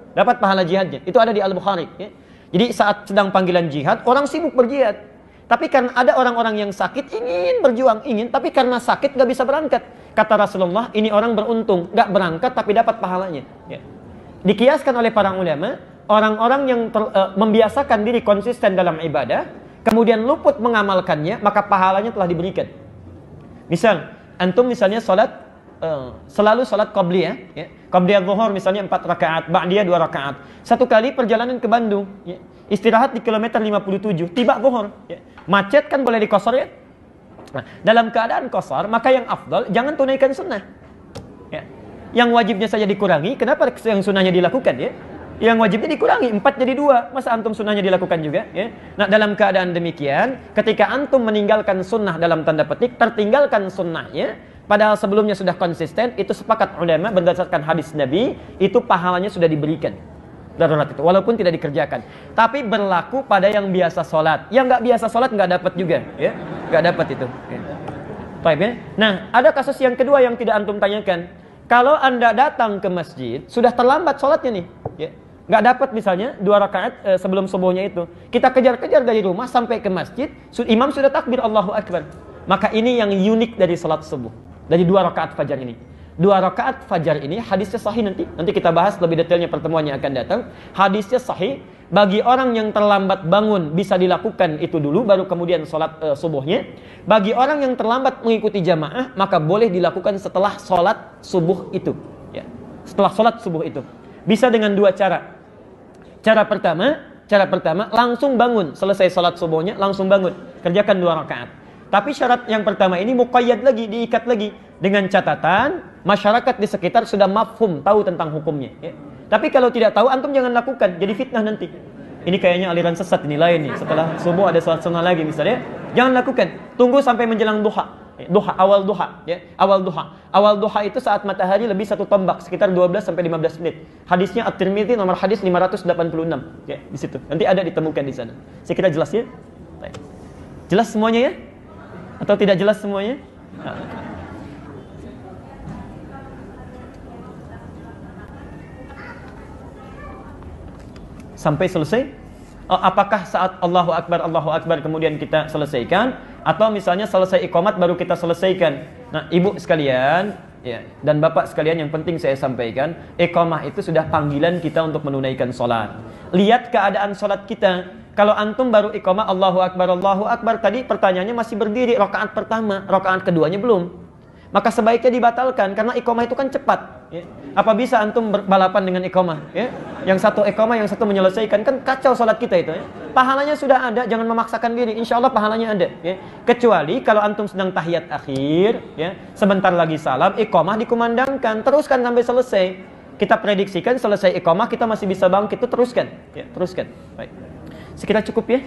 Dapat pahala jihadnya. Itu ada di Al-Bukhari. Ya. Jadi saat sedang panggilan jihad, orang sibuk berjihad. Tapi karena ada orang-orang yang sakit, ingin berjuang, tapi karena sakit gak bisa berangkat. Kata Rasulullah, ini orang beruntung, gak berangkat tapi dapat pahalanya. Ya. Dikiaskan oleh para ulama, orang-orang yang membiasakan diri konsisten dalam ibadah, kemudian luput mengamalkannya, maka pahalanya telah diberikan. Misal, antum misalnya selalu salat qabliyah, ya. Qabliyah zuhur misalnya 4 rakaat, ba'diyah 2 rakaat. Satu kali perjalanan ke Bandung, ya. Istirahat di kilometer 57, tiba zuhur, ya. Macet kan boleh dikosor, ya. Nah, dalam keadaan kosor, maka yang afdal jangan tunaikan sunnah. Ya. Yang wajibnya saja dikurangi, kenapa yang sunnahnya dilakukan, ya? Yang wajibnya dikurangi, 4 jadi 2. Masa antum sunnahnya dilakukan juga, ya? Nah, dalam keadaan demikian, ketika antum meninggalkan sunnah dalam tanda petik, tertinggalkan sunnahnya, padahal sebelumnya sudah konsisten, itu sepakat ulama berdasarkan hadis Nabi, itu pahalanya sudah diberikan. Darurat itu, walaupun tidak dikerjakan. Tapi berlaku pada yang biasa sholat. Yang nggak biasa sholat nggak dapat juga, ya? Nggak dapat itu. Ya. Baik, ya? Nah, ada kasus yang kedua yang tidak antum tanyakan. Kalau anda datang ke masjid, sudah terlambat sholatnya nih, ya. Nggak dapat misalnya 2 rakaat sebelum subuhnya itu. Kita kejar-kejar dari rumah sampai ke masjid, imam sudah takbir Allahu Akbar. Maka ini yang unik dari salat subuh. Dari 2 rakaat fajar ini. 2 rakaat fajar ini hadisnya sahih nanti. Nanti kita bahas lebih detailnya pertemuan yang akan datang. Hadisnya sahih. Bagi orang yang terlambat bangun bisa dilakukan itu dulu, baru kemudian salat subuhnya. Bagi orang yang terlambat mengikuti jamaah, maka boleh dilakukan setelah salat subuh itu. Ya. Setelah salat subuh itu. Bisa dengan 2 cara. Cara pertama, langsung bangun. Selesai salat subuhnya, langsung bangun. Kerjakan 2 rakaat. Tapi syarat yang pertama ini muqayyad lagi, diikat lagi. Dengan catatan, masyarakat di sekitar sudah mafhum, tahu tentang hukumnya. Ya. Tapi kalau tidak tahu, antum jangan lakukan. Jadi fitnah nanti. Ini kayaknya aliran sesat ini lain nih. Setelah subuh ada salat sunnah lagi misalnya. Jangan lakukan. Tunggu sampai menjelang duha. Duha, awal duha, ya. Awal duha. Awal duha itu saat matahari lebih 1 tombak, sekitar 12 sampai 15 menit. Hadisnya At-Tirmidzi nomor hadis 586, ya, di situ. Nanti ada ditemukan di sana. Saya kira jelas ya? Baik. Jelas semuanya ya? Atau tidak jelas semuanya? Nah. Sampai selesai? Apakah saat Allahu Akbar kemudian kita selesaikan, atau misalnya selesai iqamat baru kita selesaikan? Nah, ibu sekalian, ya, dan bapak sekalian, yang penting saya sampaikan, iqamah itu sudah panggilan kita untuk menunaikan sholat. Lihat keadaan sholat kita. Kalau antum baru iqamah Allahu Akbar, tadi pertanyaannya masih berdiri, rakaat pertama, rakaat keduanya belum. Maka sebaiknya dibatalkan, karena iqamah itu kan cepat, ya. Apa bisa antum balapan dengan iqamah, ya? Yang satu iqamah, yang satu menyelesaikan, kan kacau sholat kita itu, ya. Pahalanya sudah ada, jangan memaksakan diri, insya Allah pahalanya ada, ya. Kecuali kalau antum sedang tahiyat akhir, ya, sebentar lagi salam, iqamah dikumandangkan, teruskan sampai selesai. Kita prediksikan selesai iqamah kita masih bisa bangkit, itu teruskan, ya, teruskan. Baik. Sekira cukup ya.